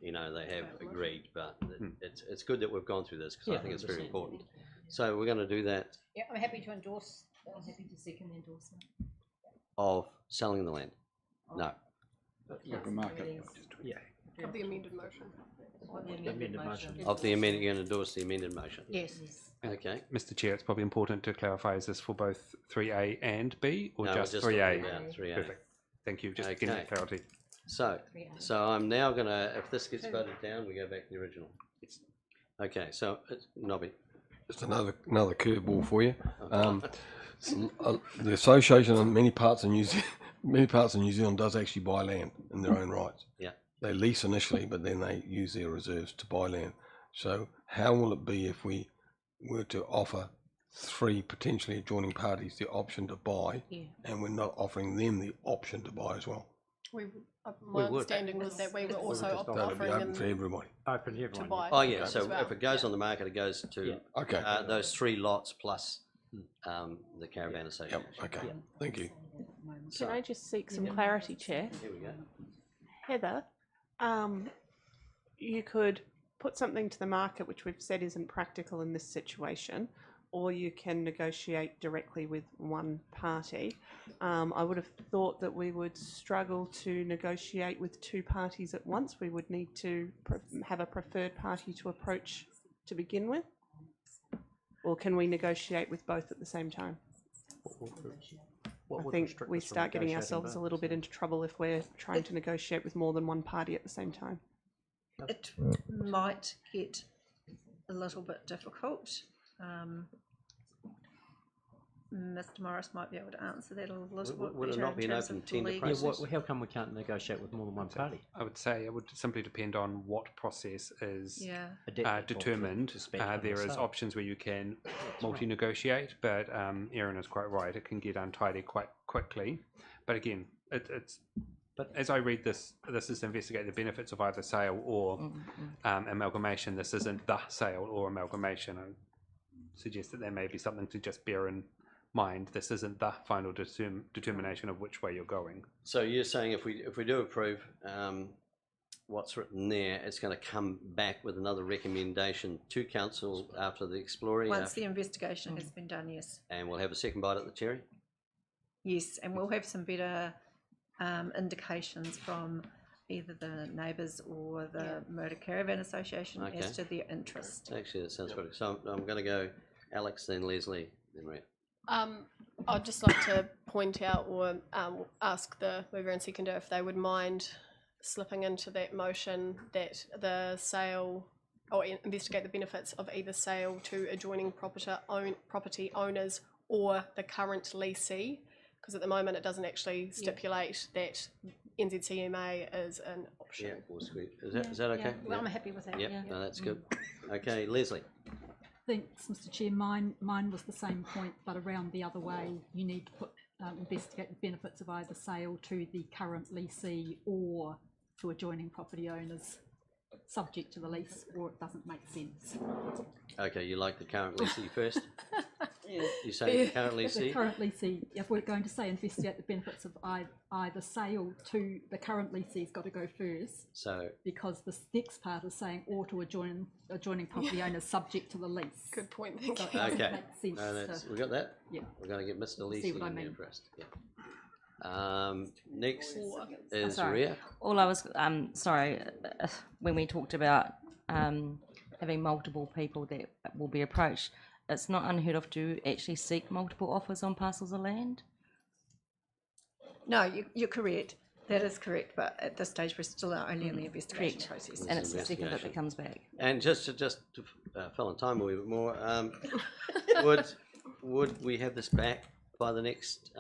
Speaker 2: you know, they have agreed, but it's good that we've gone through this because I think it's very important. So we're going to do that.
Speaker 11: Yeah, I'm happy to endorse.
Speaker 6: I'm happy to second the endorsement.
Speaker 2: Of selling the land? No.
Speaker 10: Open market.
Speaker 9: Yeah.
Speaker 13: Of the amended motion.
Speaker 2: Of the amendment, you're going to endorse the amended motion?
Speaker 11: Yes.
Speaker 2: Okay.
Speaker 15: Mr. Chair, it's probably important to clarify, is this for both 3A and B, or
Speaker 2: No,
Speaker 15: just
Speaker 2: we're
Speaker 15: 3A?
Speaker 2: talking about 3A.
Speaker 15: Perfect. Thank you, just getting that clarity.
Speaker 2: So I'm now going to, if this gets voted down, we go back to the original. Okay, so it's Nobby.
Speaker 1: Just another curveball for you. The association in many parts of New Zealand does actually buy land in their own rights.
Speaker 2: Yeah.
Speaker 1: They lease initially, but then they use their reserves to buy land. So how will it be if we were to offer 3 potentially adjoining parties the option to buy, and we're not offering them the option to buy as well?
Speaker 13: My understanding was that we were also offering them
Speaker 1: for everybody.
Speaker 9: Open to everyone.
Speaker 13: to buy.
Speaker 2: Oh yeah,
Speaker 13: as
Speaker 2: so
Speaker 13: well.
Speaker 2: if it goes on the market, it goes to those 3 lots plus the caravan association.
Speaker 1: Yep. Okay. Thank you.
Speaker 5: Can I just seek some clarity, Chair?
Speaker 2: Here we go.
Speaker 5: Heather, you could put something to the market which we've said isn't practical in this situation, or you can negotiate directly with one party. I would have thought that we would struggle to negotiate with 2 parties at once. We would need to have a preferred party to approach to begin with. Or can we negotiate with both at the same time? I think we start getting ourselves a little bit into trouble if we're trying to negotiate with more than one party at the same time.
Speaker 4: It might get a little bit difficult. Mr. Morris might be able to answer that a little bit.
Speaker 2: Would it not be an open tender process?
Speaker 9: Yeah, how come we can't negotiate with more than one party?
Speaker 15: I would say it would simply depend on what process is
Speaker 9: Adapted
Speaker 15: determined.
Speaker 9: to spec on
Speaker 15: There
Speaker 9: the
Speaker 15: is
Speaker 9: sale.
Speaker 15: options where you can multi-negotiate, but Erin is quite right. It can get untidy quite quickly. But again, but as I read this, this is to investigate the benefits of either sale or amalgamation. This isn't the sale or amalgamation. I suggest that there may be something to just bear in mind. This isn't the final determination of which way you're going.
Speaker 2: So you're saying if we do approve what's written there, it's going to come back with another recommendation to council after the exploring?
Speaker 4: Once the investigation has been done, yes.
Speaker 2: And we'll have a second bite at the cherry?
Speaker 4: Yes, and we'll have some better indications from either the neighbours or the Motor Caravan Association as to their interest.
Speaker 2: Actually, that sounds pretty. So I'm going to go Alex, then Leslie, then Rhett.
Speaker 13: I'd just like to point out or ask the mover and seconder if they would mind slipping into that motion that the sale or investigate the benefits of either sale to adjoining property owners or the current leasee, because at the moment it doesn't actually stipulate that NZCMA is an option.
Speaker 2: Yeah, well, sweet. Is that okay?
Speaker 11: Well, I'm happy with that.
Speaker 2: Yep, no, that's good. Okay, Leslie.
Speaker 6: Thanks, Mr. Chair. Mine was the same point, but around the other way. You need to investigate the benefits of either sale to the current leasee or to adjoining property owners, subject to the lease, or it doesn't make sense.
Speaker 2: Okay, you like the current leasee first?
Speaker 3: Yeah.
Speaker 2: You say current
Speaker 6: The
Speaker 2: leasee?
Speaker 6: current leasee, if we're going to say investigate the benefits of either sale to the current leasee's got to go first,
Speaker 2: So,
Speaker 6: because the next part is saying or to adjoining property owners subject to the lease.
Speaker 13: Good point, thank
Speaker 6: So
Speaker 13: you.
Speaker 6: it doesn't
Speaker 2: okay.
Speaker 6: make sense
Speaker 2: No, that's,
Speaker 6: to-
Speaker 2: we got that?
Speaker 6: Yeah.
Speaker 2: We're going to get Mr.
Speaker 6: See
Speaker 2: Leasing
Speaker 6: what I
Speaker 2: in there
Speaker 6: mean.
Speaker 2: first. Yeah. Next is
Speaker 7: sorry.
Speaker 2: Rhea.
Speaker 7: All I was, sorry, when we talked about having multiple people that will be approached, it's not unheard of to actually seek multiple offers on parcels of land.
Speaker 4: No, you're correct. That is correct, but at this stage, we're still only in the investigation
Speaker 7: Correct.
Speaker 4: process.
Speaker 7: And it's the second bit
Speaker 2: investigation.
Speaker 7: that comes back.
Speaker 2: And just to fill in time a wee bit more, would we have this back by the next,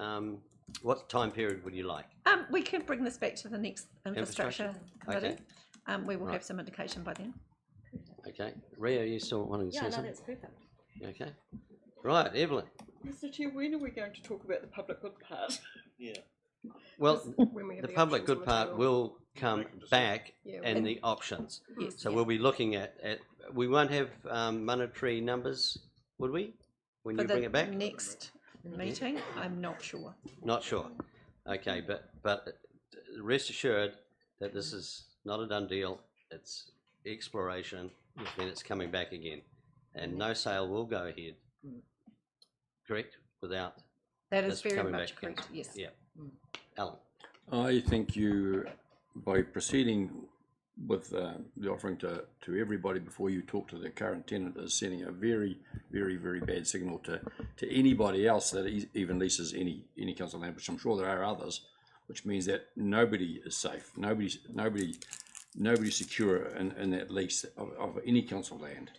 Speaker 2: what time period would you like?
Speaker 4: We can bring this back to the next infrastructure committee.
Speaker 2: Okay.
Speaker 4: We will
Speaker 2: Right.
Speaker 4: have some indication by then.
Speaker 2: Okay. Rhea, you still wanting to say something?
Speaker 7: perfect.
Speaker 2: Okay. Right, Evelyn.
Speaker 3: Mr. Chair, when are we going to talk about the public good part?
Speaker 2: Well,
Speaker 13: When we have
Speaker 2: the public
Speaker 13: options
Speaker 2: good
Speaker 13: on the
Speaker 2: part
Speaker 13: table.
Speaker 2: will come back
Speaker 13: Yeah,
Speaker 2: and the options.
Speaker 4: Yes.
Speaker 2: So we'll be looking at, we won't have monetary numbers, would we? When
Speaker 4: For
Speaker 2: you bring
Speaker 4: the
Speaker 2: it back?
Speaker 4: next meeting, I'm not sure.
Speaker 2: Not sure. Okay, but rest assured that this is not a done deal. It's exploration, then it's coming back again. And no sale will go ahead, correct? Without
Speaker 4: That
Speaker 2: this
Speaker 4: is very
Speaker 2: coming
Speaker 4: much
Speaker 2: back
Speaker 4: correct,
Speaker 2: again.
Speaker 4: yes.
Speaker 2: Yeah. Alan?
Speaker 10: I think you, by proceeding with the offering to everybody before you talk to the current tenant, is sending a very, very, very bad signal to anybody else that even leases any council land, which I'm sure there are others, which means that nobody is safe, nobody's secure in that lease of any council land.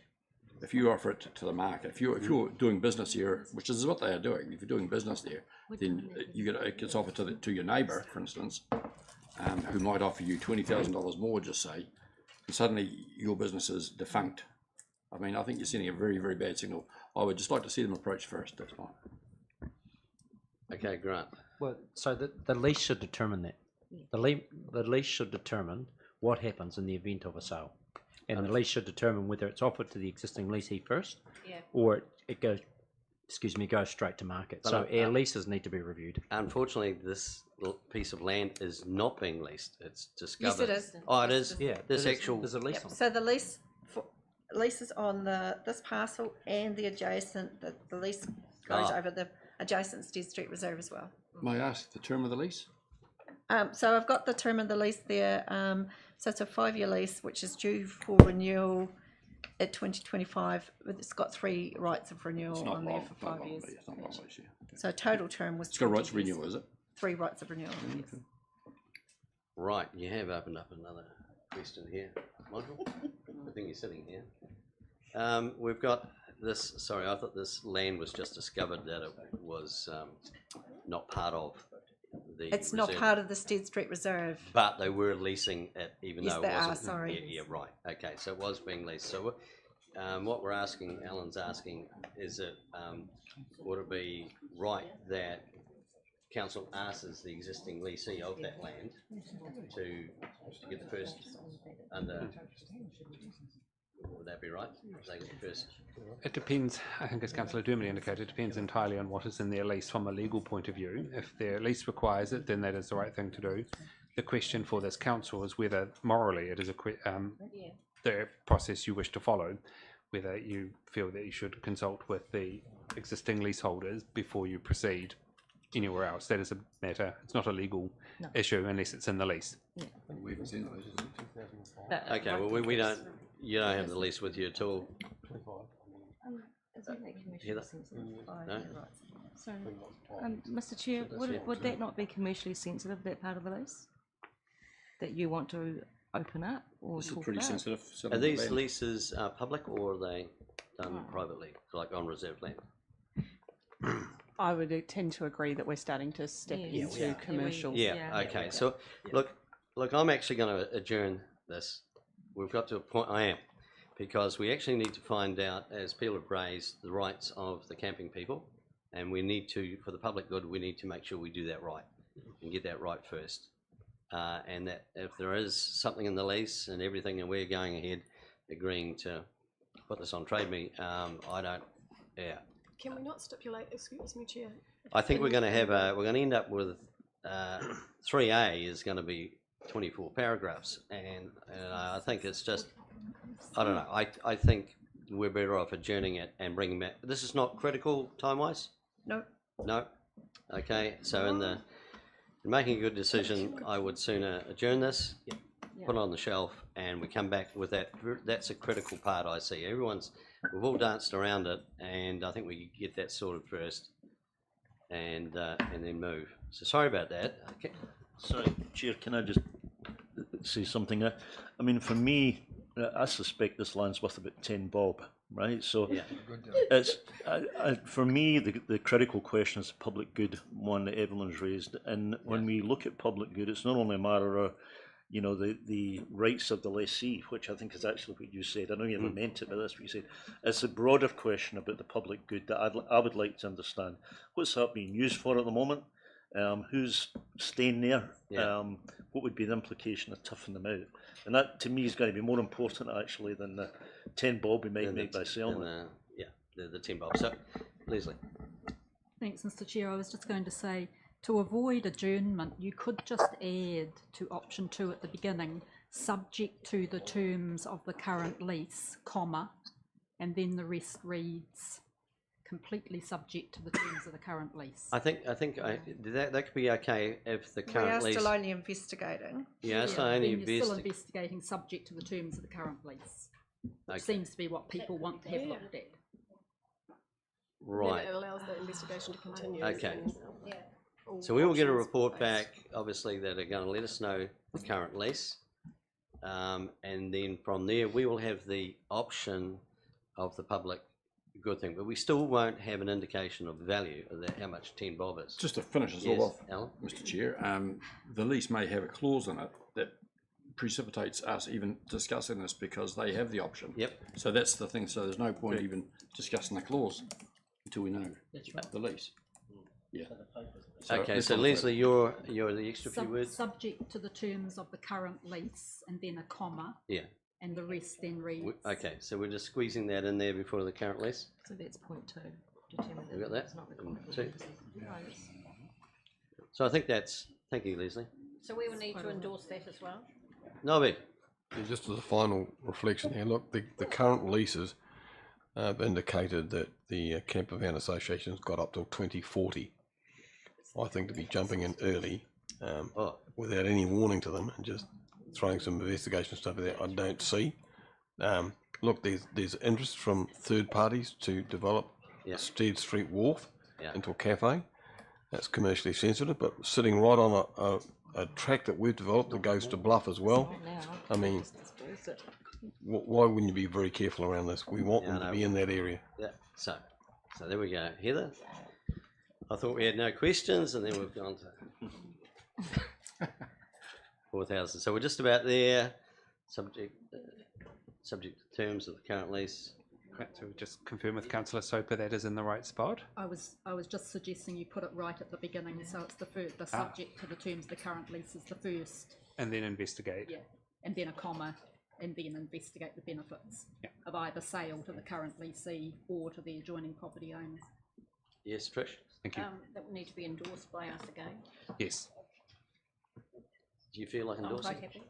Speaker 10: If you offer it to the market, if you're doing business here, which is what they are doing, if you're doing business there, then it gets offered to your neighbour, for instance, who might offer you $20,000 more, just say, and suddenly your business is defunct. I mean, I think you're sending a very, very bad signal. I would just like to see them approach first. That's fine.
Speaker 2: Okay, Grant.
Speaker 9: Well, so the lease should determine that. The lease should determine what happens in the event of a sale. And the lease should determine whether it's offered to the existing leasee first, or it goes straight to market.
Speaker 2: But
Speaker 9: So our leases need to be reviewed.
Speaker 2: Unfortunately, this piece of land is not being leased. It's discovered.
Speaker 4: Yes, it is.
Speaker 2: Oh, it is?
Speaker 9: Yeah,
Speaker 2: This
Speaker 9: it is.
Speaker 2: actual,
Speaker 9: There's a lease
Speaker 4: Yep.
Speaker 9: on it.
Speaker 4: So the leases on this parcel and the adjacent, the lease goes over the adjacent Stead Street Reserve as well.
Speaker 10: May I ask the term of the lease?
Speaker 4: So I've got the term of the lease there. So it's a 5-year lease, which is due for renewal at 2025. It's got 3 rights of
Speaker 10: It's
Speaker 4: renewal
Speaker 10: not
Speaker 4: on there
Speaker 10: long,
Speaker 4: for
Speaker 10: it's not
Speaker 4: 5
Speaker 10: long,
Speaker 4: years.
Speaker 10: it's not long lease, yeah. Okay.
Speaker 4: So total term was
Speaker 10: It's got
Speaker 4: 20
Speaker 10: rights of
Speaker 4: years.
Speaker 10: renewal, is it?
Speaker 4: 3 rights of renewal, yes.
Speaker 10: Okay.
Speaker 2: right, you have opened up another question here. Michael, I think you're sitting here. We've got this, sorry, I thought this land was just discovered that it was not part of the
Speaker 4: It's not
Speaker 2: reserve.
Speaker 4: part of the Stead Street Reserve.
Speaker 2: But they were leasing it, even
Speaker 4: Yes,
Speaker 2: though
Speaker 4: they
Speaker 2: it
Speaker 4: are,
Speaker 2: wasn't.
Speaker 4: sorry.
Speaker 2: Yeah, right. Okay, so it was being leased. So, what we're asking, Alan's asking, is that would it be right that council asks the existing leasee of that land to get the first under? Would that be right? They get the first.
Speaker 15: It depends, I think as Councillor Dermody indicated, it depends entirely on what is in their lease from a legal point of view. If their lease requires it, then that is the right thing to do. The question for this council is whether morally it is the process you wish to follow, whether you feel that you should consult with the existing leaseholders before you proceed anywhere else. That is a matter, it's not a legal issue unless it's in the lease.
Speaker 10: We haven't seen those, is it?
Speaker 2: Okay, well, we don't, you don't have the lease with you at all.
Speaker 7: Isn't that commercially
Speaker 2: Heather?
Speaker 7: sensitive?
Speaker 2: No?
Speaker 7: So, Mr. Chair, would that not be commercially sensitive, that part of the lease? That you want to open up or
Speaker 10: This is
Speaker 7: talk
Speaker 10: pretty
Speaker 7: about?
Speaker 10: sensitive.
Speaker 2: Are
Speaker 10: settlement of
Speaker 2: these
Speaker 10: land.
Speaker 2: leases public or are they done privately, like on reserved land?
Speaker 5: I would tend to agree that we're starting to step
Speaker 7: Yeah,
Speaker 5: into
Speaker 7: yeah.
Speaker 5: commercial.
Speaker 2: Yeah, okay, so, look, I'm actually gonna adjourn this. We've got to a point, I am, because we actually need to find out, as people have raised, the rights of the camping people. And we need to, for the public good, we need to make sure we do that right and get that right first. And that if there is something in the lease and everything and we're going ahead agreeing to put this on Trade Me, I don't,
Speaker 13: Can we not stipulate, excuse me, Chair?
Speaker 2: I think we're going to have we're going to end up with 3A is going to be 24 paragraphs, and I think it's just, I don't know, I think we're better off adjourning it and bringing back. This is not critical time-wise?
Speaker 4: No.
Speaker 2: No? Okay, so in making a good decision, I would sooner adjourn this, put it on the shelf, and we come back with that. That's a critical part I see. We've all danced around it, and I think we get that sorted first, and then move. So sorry about that. Okay.
Speaker 8: Sorry, Chair, can I just say something? I mean, for me, I suspect this land's worth about 10 bob, right? So it's for me, the critical question is the public good one that Evelyn's raised. And when we look at public good, it's not only a matter of, you know, the rights of the lessee, which I think is actually what you said. I know you never meant it, but that's what you said. It's a broader question about the public good that I would like to understand. What's that being used for at the moment? Who's staying there?
Speaker 2: Yeah.
Speaker 8: What would be the implication of toughing them out? And that, to me, is going to be more important, actually, than the 10 bob we might make by selling it.
Speaker 2: The 10 bob. So, Leslie.
Speaker 6: Thanks, Mr. Chair. I was just going to say, to avoid adjournment, you could just add to option 2 at the beginning, subject to the terms of the current lease, comma, and then the rest reads completely subject to the terms of the current lease.
Speaker 2: I think that could be okay if the
Speaker 4: We
Speaker 2: current
Speaker 4: are
Speaker 2: lease.
Speaker 4: still only investigating.
Speaker 2: Yeah, so
Speaker 6: then
Speaker 2: only
Speaker 6: you're still investigating subject to the terms of the current lease. Which seems to be what people want to have looked at.
Speaker 2: Right.
Speaker 13: Then it allows the investigation to continue.
Speaker 2: Okay.
Speaker 13: and,
Speaker 2: So we will get a
Speaker 13: options
Speaker 2: report
Speaker 13: based.
Speaker 2: back, obviously, that are going to let us know the current lease. And then from there, we will have the option of the public good thing, but we still won't have an indication of value of that, how much 10 bob is.
Speaker 10: Just to finish this
Speaker 2: Yes,
Speaker 10: all off,
Speaker 2: Alan?
Speaker 10: Mr. Chair, the lease may have a clause in it that precipitates us even discussing this because they have the option.
Speaker 2: Yep.
Speaker 10: So that's the thing. So there's no point even discussing the clause until we know the lease. Yeah.
Speaker 2: Okay,
Speaker 10: let's
Speaker 2: so
Speaker 10: not
Speaker 2: Leslie, you're the extra few words.
Speaker 6: Subject to the terms of the current lease, and then a comma,
Speaker 2: Yeah.
Speaker 6: and the rest then reads.
Speaker 2: Okay, so we're just squeezing that in there before the current lease.
Speaker 7: So that's point 2. Determine
Speaker 2: You got
Speaker 7: that
Speaker 2: that?
Speaker 7: it's not
Speaker 2: And
Speaker 7: required.
Speaker 2: 2. So I think that's. Thank you, Leslie.
Speaker 11: So we will need to endorse that as well?
Speaker 2: Nobby.
Speaker 1: Yeah, just as a final reflection here, look, the current leases have indicated that the Camper Van Association's got up till 2040. I think to be jumping in early without any warning to them and just throwing some investigation stuff there, I don't see. Look, there's interest from third parties to develop a Stead Street Wharf into a cafe. That's commercially sensitive, but sitting right on a track that we've developed that goes to Bluff as well. I mean, why wouldn't you be very careful around this? We want them to be in that area.
Speaker 2: Yeah. So there we go. Heather, I thought we had no questions, and then we've gone to 4,000. So we're just about there. Subject to terms of the current lease.
Speaker 15: So we just confirm with Councillor Soper that is in the right spot.
Speaker 6: I was just suggesting you put it right at the beginning, so it's the subject to the terms of the current lease is the first.
Speaker 15: And then investigate.
Speaker 6: Yeah, and then a comma, and then investigate the benefits of either sale to the current lessee or to the adjoining property owners.
Speaker 2: Yes, Trish.
Speaker 15: Thank you.
Speaker 11: That will need to be endorsed by us again.
Speaker 15: Yes.
Speaker 2: Do you feel like
Speaker 11: I'm
Speaker 2: endorsing?
Speaker 11: quite happy.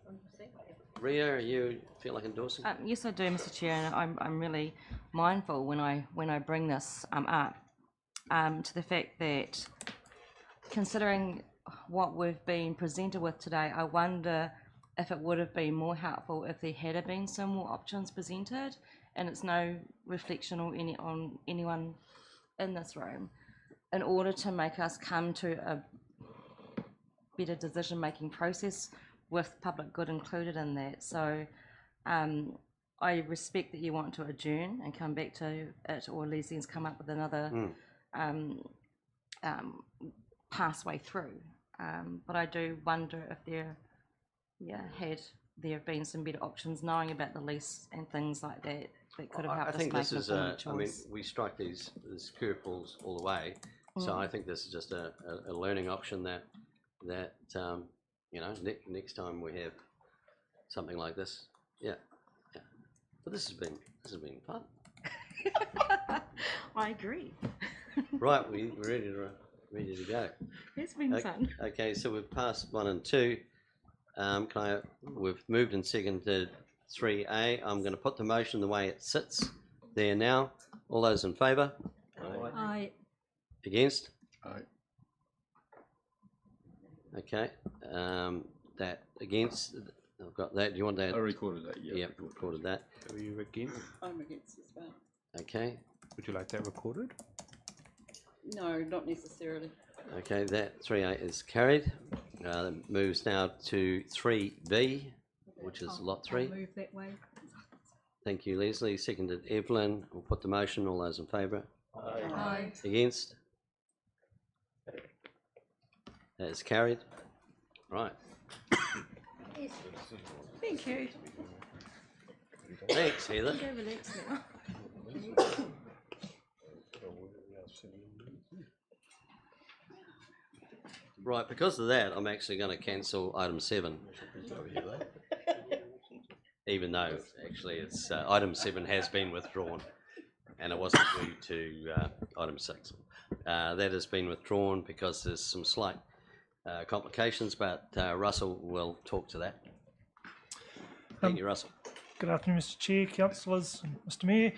Speaker 2: Ria, you feel like endorsing?
Speaker 7: Yes, I do, Mr. Chair, and I'm really mindful when I bring this up to the fact that, considering what we've been presented with today, I wonder if it would have been more helpful if there had been some more options presented, and it's no reflection on anyone in this room, in order to make us come to a better decision-making process with public good included in that. So I respect that you want to adjourn and come back to it, or Leslie's come up with another pathway through. But I do wonder if there have been some better options, knowing about the lease and things like that, that could have helped
Speaker 2: I think
Speaker 7: us
Speaker 2: this
Speaker 7: make
Speaker 2: is
Speaker 7: an informed choice.
Speaker 2: I mean, we strike these curveballs all the way. So I think this is just a learning option that you know, next time we have something like this, but this has been fun.
Speaker 7: I agree.
Speaker 2: Right, we're ready to go.
Speaker 3: It's been fun.
Speaker 2: Okay, so we've passed 1 and 2. We've moved and seconded 3A. I'm going to put the motion the way it sits there now. All those in favour?
Speaker 6: I
Speaker 2: Against?
Speaker 10: Aye.
Speaker 2: Okay. That against. I've got that. Do you want that?
Speaker 10: I recorded that, yeah.
Speaker 2: Yep, recorded that.
Speaker 15: Are you against?
Speaker 3: I'm against as well.
Speaker 2: Okay.
Speaker 15: Would you like that recorded?
Speaker 3: No, not necessarily.
Speaker 2: Okay, that 3A is carried. That moves now to 3B, which is lot 3.
Speaker 6: I'll move that way.
Speaker 2: Thank you, Leslie. Seconded Evelyn. We'll put the motion. All those in favour?
Speaker 6: Aye.
Speaker 2: Against? That is carried. Right.
Speaker 4: Thank you.
Speaker 2: Thanks, Heather.
Speaker 4: Go relax now.
Speaker 2: Right, because of that, I'm actually going to cancel item 7. Even though, actually, it's item 7 has been withdrawn, and it wasn't due to item 6. That has been withdrawn because there's some slight complications, but Russell will talk to that. Thank you, Russell.
Speaker 16: Good afternoon, Mr. Chair, councillors, and Mr. Mayor.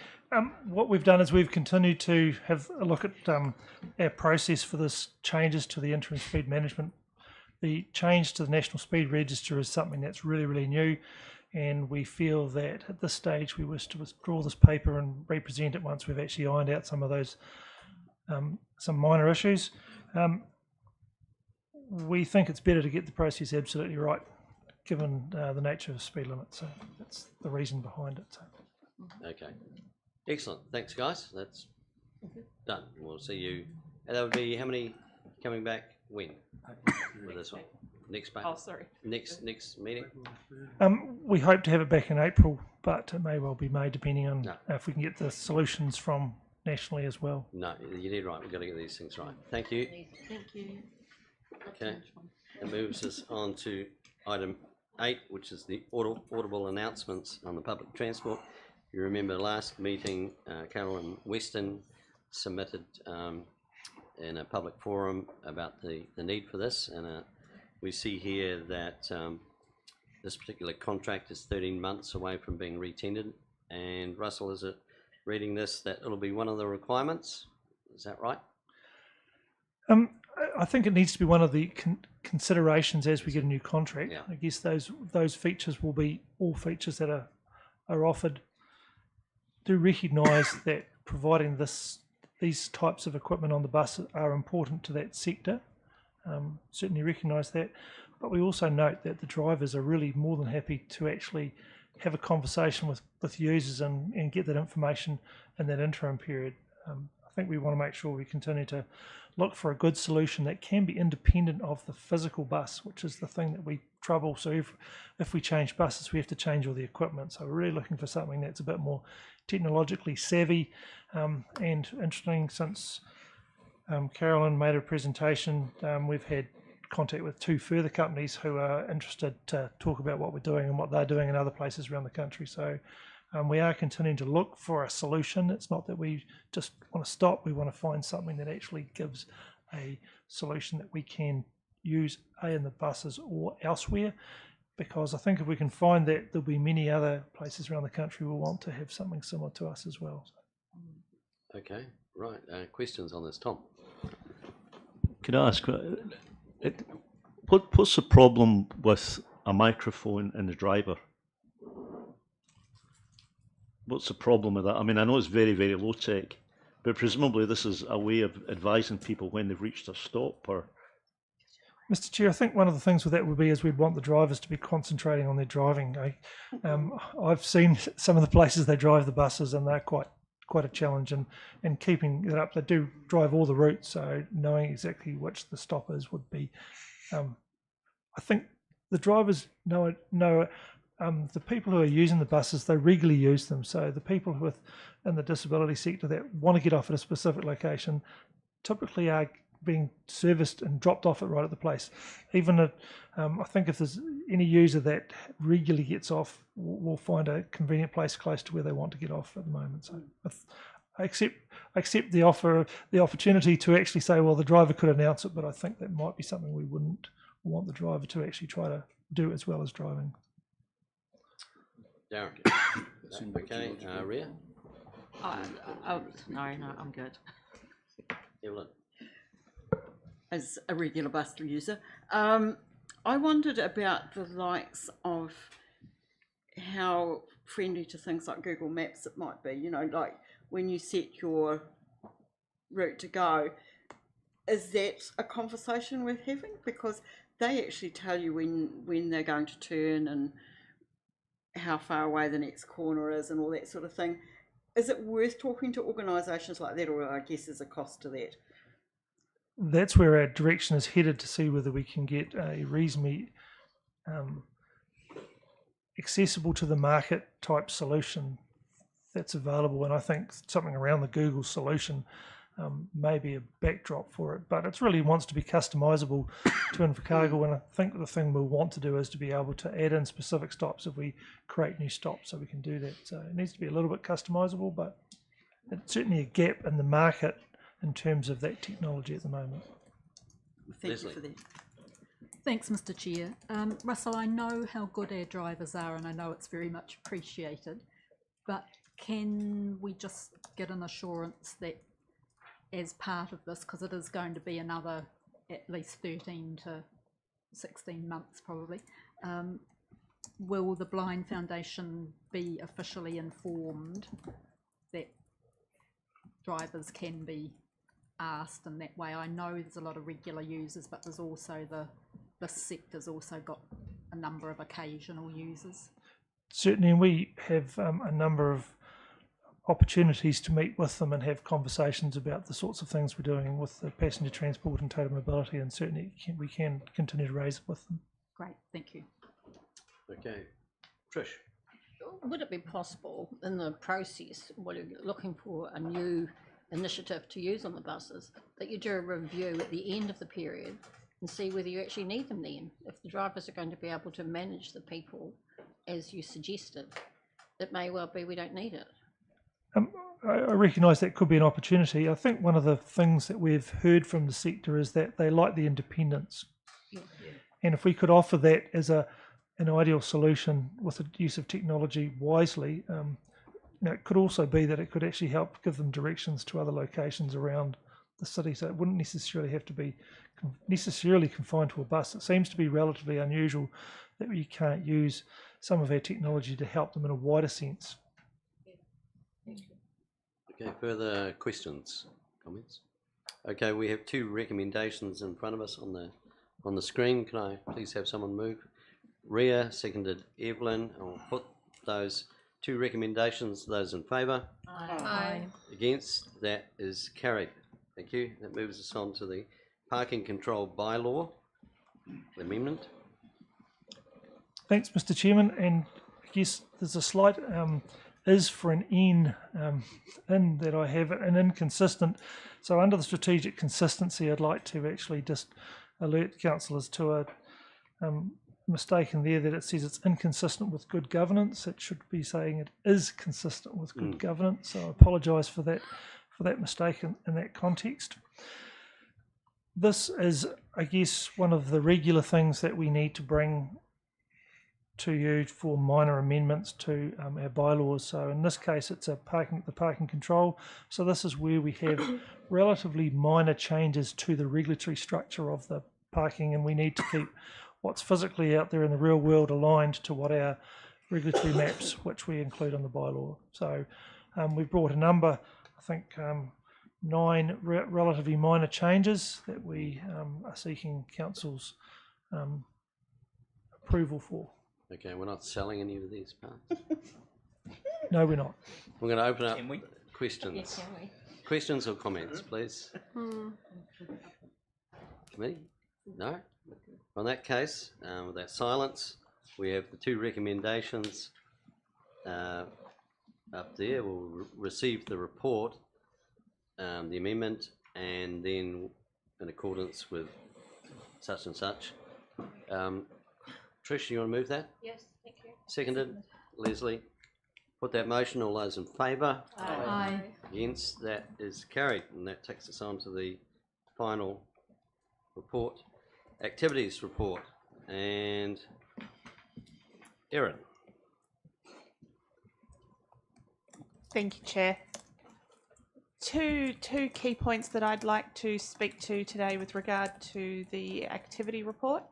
Speaker 16: What we've done is we've continued to have a look at our process for this changes to the interim speed management. The change to the National Speed Register is something that's really, really new, and we feel that at this stage we wish to withdraw this paper and represent it once we've actually ironed out some of those some minor issues. We think it's better to get the process absolutely right, given the nature of the speed limit. So that's the reason behind it. So.
Speaker 2: Okay. Excellent. Thanks, guys. That's done. We'll see you. And that would be how many coming back when? With this one? Next back?
Speaker 5: Oh, sorry.
Speaker 2: Next meeting?
Speaker 16: We hope to have it back in April, but it may well be May, depending on
Speaker 2: No.
Speaker 16: if we can get the solutions from nationally as well.
Speaker 2: No, you did right. We've got to get these things right. Thank you.
Speaker 7: Thank you.
Speaker 2: Okay. It moves us on to item 8, which is the audible announcements on the public transport. You remember last meeting, Carolyn Weston submitted in a public forum about the need for this, and we see here that this particular contract is 13 months away from being retendered. And Russell, is it reading this that it'll be one of the requirements? Is that right?
Speaker 16: I think it needs to be one of the considerations as we get a new contract.
Speaker 2: Yeah.
Speaker 16: I guess those features will be all features that are offered. Do recognise that providing these types of equipment on the bus are important to that sector. Certainly recognise that, but we also note that the drivers are really more than happy to actually have a conversation with users and get that information in that interim period. I think we want to make sure we continue to look for a good solution that can be independent of the physical bus, which is the thing that we trouble. So if we change buses, we have to change all the equipment. So we're really looking for something that's a bit more technologically savvy and interesting. Since Carolyn made a presentation, we've had contact with 2 further companies who are interested to talk about what we're doing and what they're doing in other places around the country. So we are continuing to look for a solution. It's not that we just want to stop. We want to find something that actually gives a solution that we can use in the buses or elsewhere, because I think if we can find that, there'll be many other places around the country who will want to have something similar to us as well.
Speaker 2: Okay, right. Questions on this, Tom?
Speaker 8: Can I ask, what's the problem with a microphone in the driver? What's the problem with that? I mean, I know it's very, very low tech, but presumably this is a way of advising people when they've reached a stop. Or
Speaker 16: Mr. Chair, I think one of the things with that would be is we'd want the drivers to be concentrating on their driving. I've seen some of the places they drive the buses, and they're quite a challenge, and keeping it up. They do drive all the routes, so knowing exactly which the stop is would be. I think the drivers know the people who are using the buses, they regularly use them. So the people in the disability sector that want to get off at a specific location typically are being serviced and dropped off right at the place. Even I think if there's any user that regularly gets off, will find a convenient place close to where they want to get off at the moment. So I accept the offer, the opportunity to actually say, well, the driver could announce it, but I think that might be something we wouldn't want the driver to actually try to do as well as driving.
Speaker 2: Darren. Okay, Ria.
Speaker 7: No, I'm good.
Speaker 2: Evelyn.
Speaker 3: As a regular bus user, I wondered about the likes of how friendly to things like Google Maps it might be. You know, like when you set your route to go, is that a conversation worth having? Because they actually tell you when they're going to turn and how far away the next corner is and all that sort of thing. Is it worth talking to organisations like that, or I guess there's a cost to that?
Speaker 16: That's where our direction is headed, to see whether we can get a reasonably accessible to the market type solution that's available. And I think something around the Google solution may be a backdrop for it, but it really wants to be customizable to Invercargill. And I think the thing we'll want to do is to be able to add in specific stops if we create new stops, so we can do that. So it needs to be a little bit customizable, but it's certainly a gap in the market in terms of that technology at the moment.
Speaker 3: Thank you for that.
Speaker 6: Thanks, Mr. Chair. Russell, I know how good our drivers are and I know it's very much appreciated, but can we just get an assurance that as part of this, because it is going to be another at least 13 to 16 months probably, will the Blind Foundation be officially informed that drivers can be asked in that way? I know there's a lot of regular users, but there's also the sector's also got a number of occasional users.
Speaker 16: Certainly, and we have a number of opportunities to meet with them and have conversations about the sorts of things we're doing with the passenger transport and total mobility, and certainly we can continue to raise it with them.
Speaker 6: Great, thank you.
Speaker 2: Okay, Trish.
Speaker 11: Would it be possible in the process, while you're looking for a new initiative to use on the buses, that you do a review at the end of the period and see whether you actually need them then? If the drivers are going to be able to manage the people as you suggested, it may well be we don't need it.
Speaker 16: I recognise that could be an opportunity. I think one of the things that we've heard from the sector is that they like the independence.
Speaker 11: Yeah.
Speaker 16: And if we could offer that as an ideal solution with the use of technology wisely, it could also be that it could actually help give them directions to other locations around the city. So it wouldn't necessarily have to be necessarily confined to a bus. It seems to be relatively unusual that we can't use some of our technology to help them in a wider sense.
Speaker 2: Okay, further questions, comments? Okay, we have two recommendations in front of us on the screen. Can I please have someone move? Ria, seconded Evelyn. I'll put those two recommendations. Those in favour?
Speaker 13: Aye.
Speaker 2: Against? That is carried. Thank you. That moves us on to the parking control bylaw amendment.
Speaker 16: Thanks, Mr. Chairman. And I guess there's a slight is for an in that I have an inconsistent. So under the strategic consistency, I'd like to actually just alert councillors to a mistake in there, that it says it's inconsistent with good governance. It should be saying it is consistent with good governance. So I apologise for that mistake in that context. This is, I guess, one of the regular things that we need to bring to you for minor amendments to our bylaws. So in this case, it's the parking control. So this is where we have relatively minor changes to the regulatory structure of the parking, and we need to keep what's physically out there in the real world aligned to what our regulatory maps, which we include on the bylaw. So we've brought a number, I think 9 relatively minor changes that we are seeking council's approval for.
Speaker 2: Okay, we're not selling any of these parts.
Speaker 16: No, we're not.
Speaker 2: We're going to open up questions.
Speaker 11: Yes, can we?
Speaker 2: Questions or comments, please? Committee? No? On that case, with that silence, we have the two recommendations up there. We'll receive the report, the amendment, and then in accordance with such and such. Trish, you want to move that?
Speaker 11: Yes, thank you.
Speaker 2: Seconded. Leslie. Put that motion. All those in favour?
Speaker 6: Aye.
Speaker 2: Against? That is carried, and that takes us on to the final report, activities report, and Erin.
Speaker 5: Thank you, Chair. Two key points that I'd like to speak to today with regard to the activity report.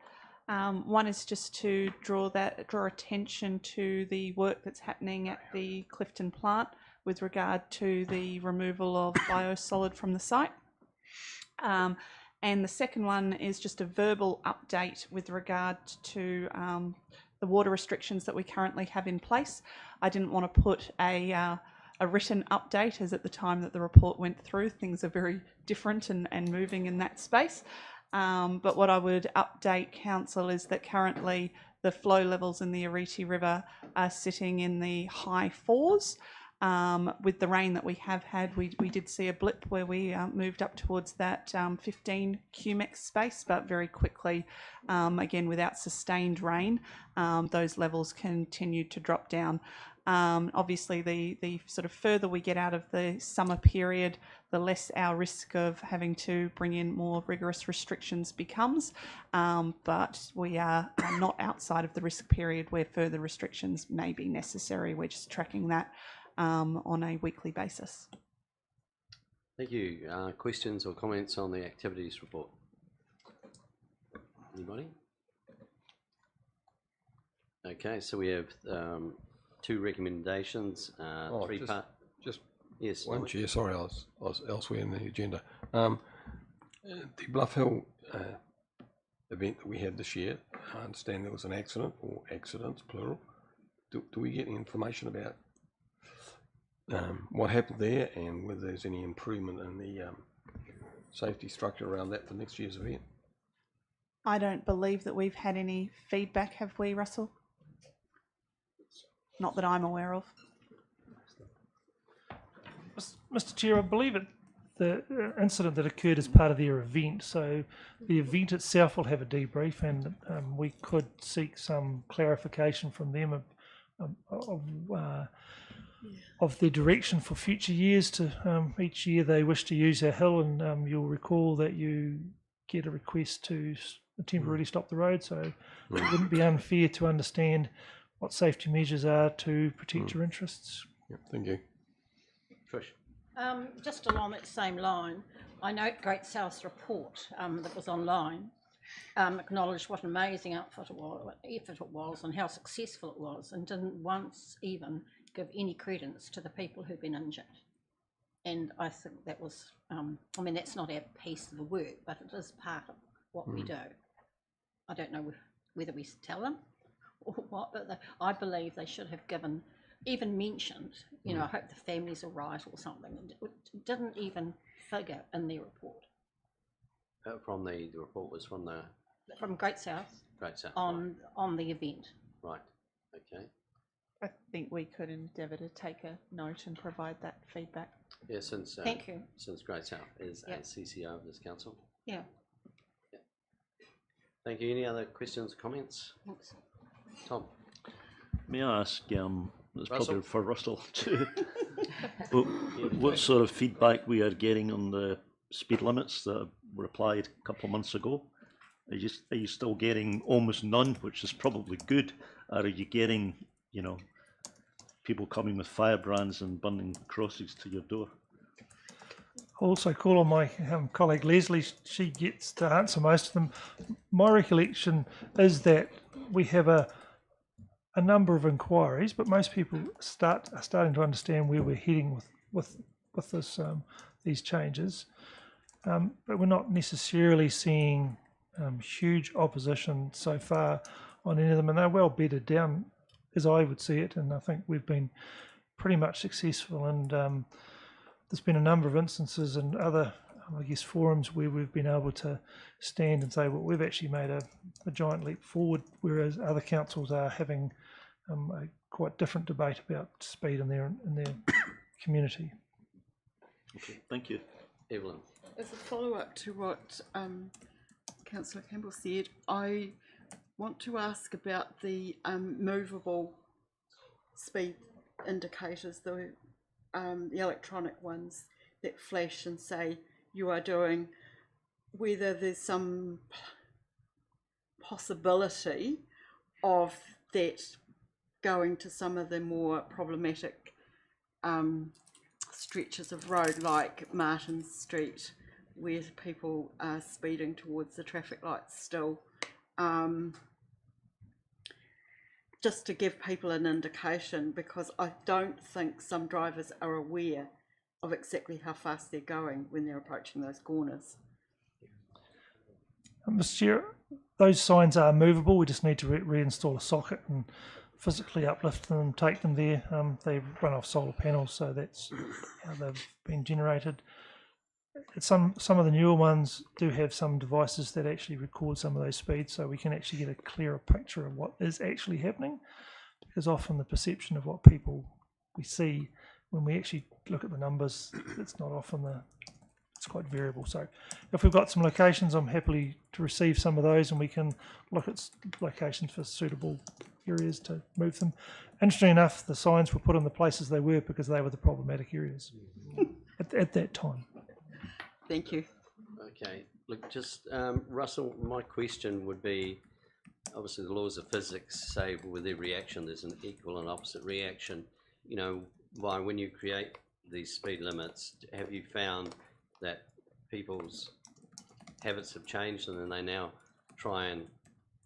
Speaker 5: One is just to draw attention to the work that's happening at the Clifton plant with regard to the removal of biosolid from the site. And the second one is just a verbal update with regard to the water restrictions that we currently have in place. I didn't want to put a written update, as at the time that the report went through, things are very different and moving in that space. But what I would update Council is that currently the flow levels in the Ariti River are sitting in the high 4s. With the rain that we have had, we did see a blip where we moved up towards that 15 cumex space, but very quickly, again, without sustained rain, those levels continued to drop down. Obviously, the sort of further we get out of the summer period, the less our risk of having to bring in more rigorous restrictions becomes. But we are not outside of the risk period where further restrictions may be necessary. We're just tracking that on a weekly basis.
Speaker 2: Thank you. Questions or comments on the activities report? Anybody? Okay, so we have 2 recommendations, 3 part.
Speaker 1: Just
Speaker 2: yes.
Speaker 1: one, Chair. Sorry, I was elsewhere in the agenda. The Bluff Hill event that we had this year, I understand there was an accident, or accidents, plural. Do we get any information about what happened there and whether there's any improvement in the safety structure around that for next year's event?
Speaker 5: I don't believe that we've had any feedback, have we, Russell? Not that I'm aware of.
Speaker 16: Mr. Chair, I believe the incident that occurred as part of their event, so the event itself will have a debrief, and we could seek some clarification from them of their direction for future years. To each year they wish to use our hill, and you'll recall that you get a request to temporarily stop the road, so it wouldn't be unfair to understand what safety measures are to protect your interests.
Speaker 1: Yep, thank you.
Speaker 2: Trish.
Speaker 11: Just along that same line, I note Great South's report that was online acknowledged what an amazing effort it was and how successful it was, and didn't once even give any credence to the people who've been injured. And I think that was, I mean, that's not our piece of the work, but it is part of what we do. I don't know whether we tell them or what, but I believe they should have given, even mentioned, you know, I hope the families are right or something. It didn't even figure in their report.
Speaker 2: From the report was from the...
Speaker 11: From Great South.
Speaker 2: Great South.
Speaker 11: On the event.
Speaker 2: Right, okay.
Speaker 5: I think we could endeavour to take a note and provide that feedback.
Speaker 2: Yeah, since
Speaker 11: thank you.
Speaker 2: Since Great South is a CCO of this council.
Speaker 11: Yeah.
Speaker 2: Thank you. Any other questions or comments?
Speaker 11: Thanks.
Speaker 2: Tom.
Speaker 8: May I ask, it's
Speaker 2: Russell?
Speaker 8: probably for Russell too, what sort of feedback we are getting on the speed limits that were applied a couple of months ago? Are you still getting almost none, which is probably good? Or are you getting, you know, people coming with firebrands and burning crosses to your door?
Speaker 16: I'll also call on my colleague Leslie. She gets to answer most of them. My recollection is that we have a number of inquiries, but most people are starting to understand where we're heading with this these changes. But we're not necessarily seeing huge opposition so far on any of them, and they're well bedded down, as I would see it. And I think we've been pretty much successful. And there's been a number of instances in other, I guess, forums where we've been able to stand and say, well, we've actually made a giant leap forward, whereas other councils are having a quite different debate about speed in their community.
Speaker 8: Okay, thank you.
Speaker 2: Evelyn.
Speaker 3: As a follow-up to what Councillor Campbell said, I want to ask about the movable speed indicators, the electronic ones that flash and say you are doing, whether there's some possibility of that going to some of the more problematic stretches of road like Martin Street, where people are speeding towards the traffic lights still, just to give people an indication, because I don't think some drivers are aware of exactly how fast they're going when they're approaching those corners.
Speaker 16: Mr. Chair, those signs are movable. We just need to reinstall a socket and physically uplift them and take them there. They run off solar panels, so that's how they've been generated. Some of the newer ones do have some devices that actually record some of those speeds, so we can actually get a clearer picture of what is actually happening, because often the perception of what we see when we actually look at the numbers, it's not often it's quite variable. So if we've got some locations, I'm happy to receive some of those, and we can look at locations for suitable areas to move them. Interestingly enough, the signs were put in the places they were because they were the problematic areas at that time.
Speaker 3: Thank you.
Speaker 2: Okay, look, just Russell, my question would be, obviously the laws of physics say with every action there's an equal and opposite reaction. You know, when you create these speed limits, have you found that people's habits have changed and then they now try and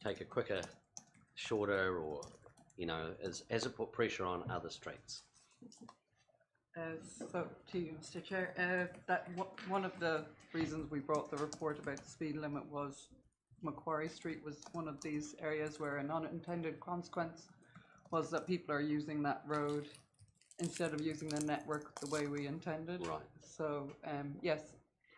Speaker 2: take a quicker, shorter, or, you know, has it put pressure on other streets?
Speaker 17: So to you, Mr. Chair, one of the reasons we brought the report about the speed limit was Macquarie Street was one of these areas where an unintended consequence was that people are using that road instead of using the network the way we intended.
Speaker 2: Right.
Speaker 17: So yes,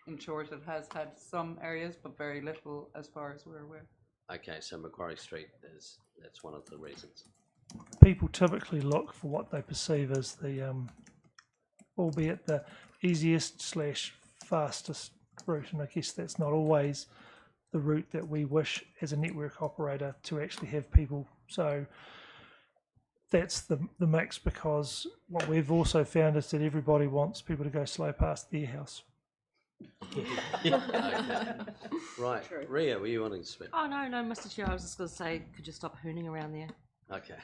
Speaker 17: in short, it has had some areas, but very little as far as we're aware.
Speaker 2: Okay, so Macquarie Street that's one of the reasons.
Speaker 16: People typically look for what they perceive as the albeit the easiest / fastest route, and I guess that's not always the route that we wish as a network operator to actually have people. So that's the mix, because what we've also found is that everybody wants people to go slow past their house.
Speaker 2: Okay. Right,
Speaker 3: True.
Speaker 2: Ria, were you wanting to speak?
Speaker 7: Oh, no, Mr. Chair, I was just going to say, could you stop hooning around there?
Speaker 2: Okay.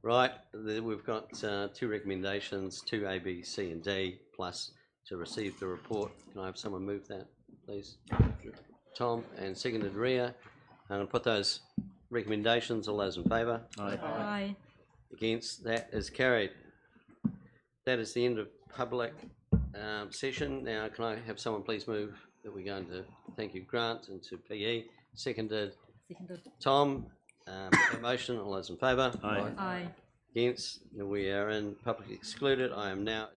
Speaker 2: Right, we've got two recommendations, 2A, B, C and D, plus to receive the report. Can I have someone move that, please? Tom, and seconded Ria. I'm going to put those recommendations. All those in favour?
Speaker 8: Aye.
Speaker 6: Aye.
Speaker 2: Against? That is carried. That is the end of public session. Now, can I have someone please move that we're going to, thank you, Grant, into PE. Seconded.
Speaker 6: Seconded.
Speaker 2: Tom, a motion. All those in favour?
Speaker 8: Aye.
Speaker 6: Aye.
Speaker 2: Against? We are in public excluded. I am now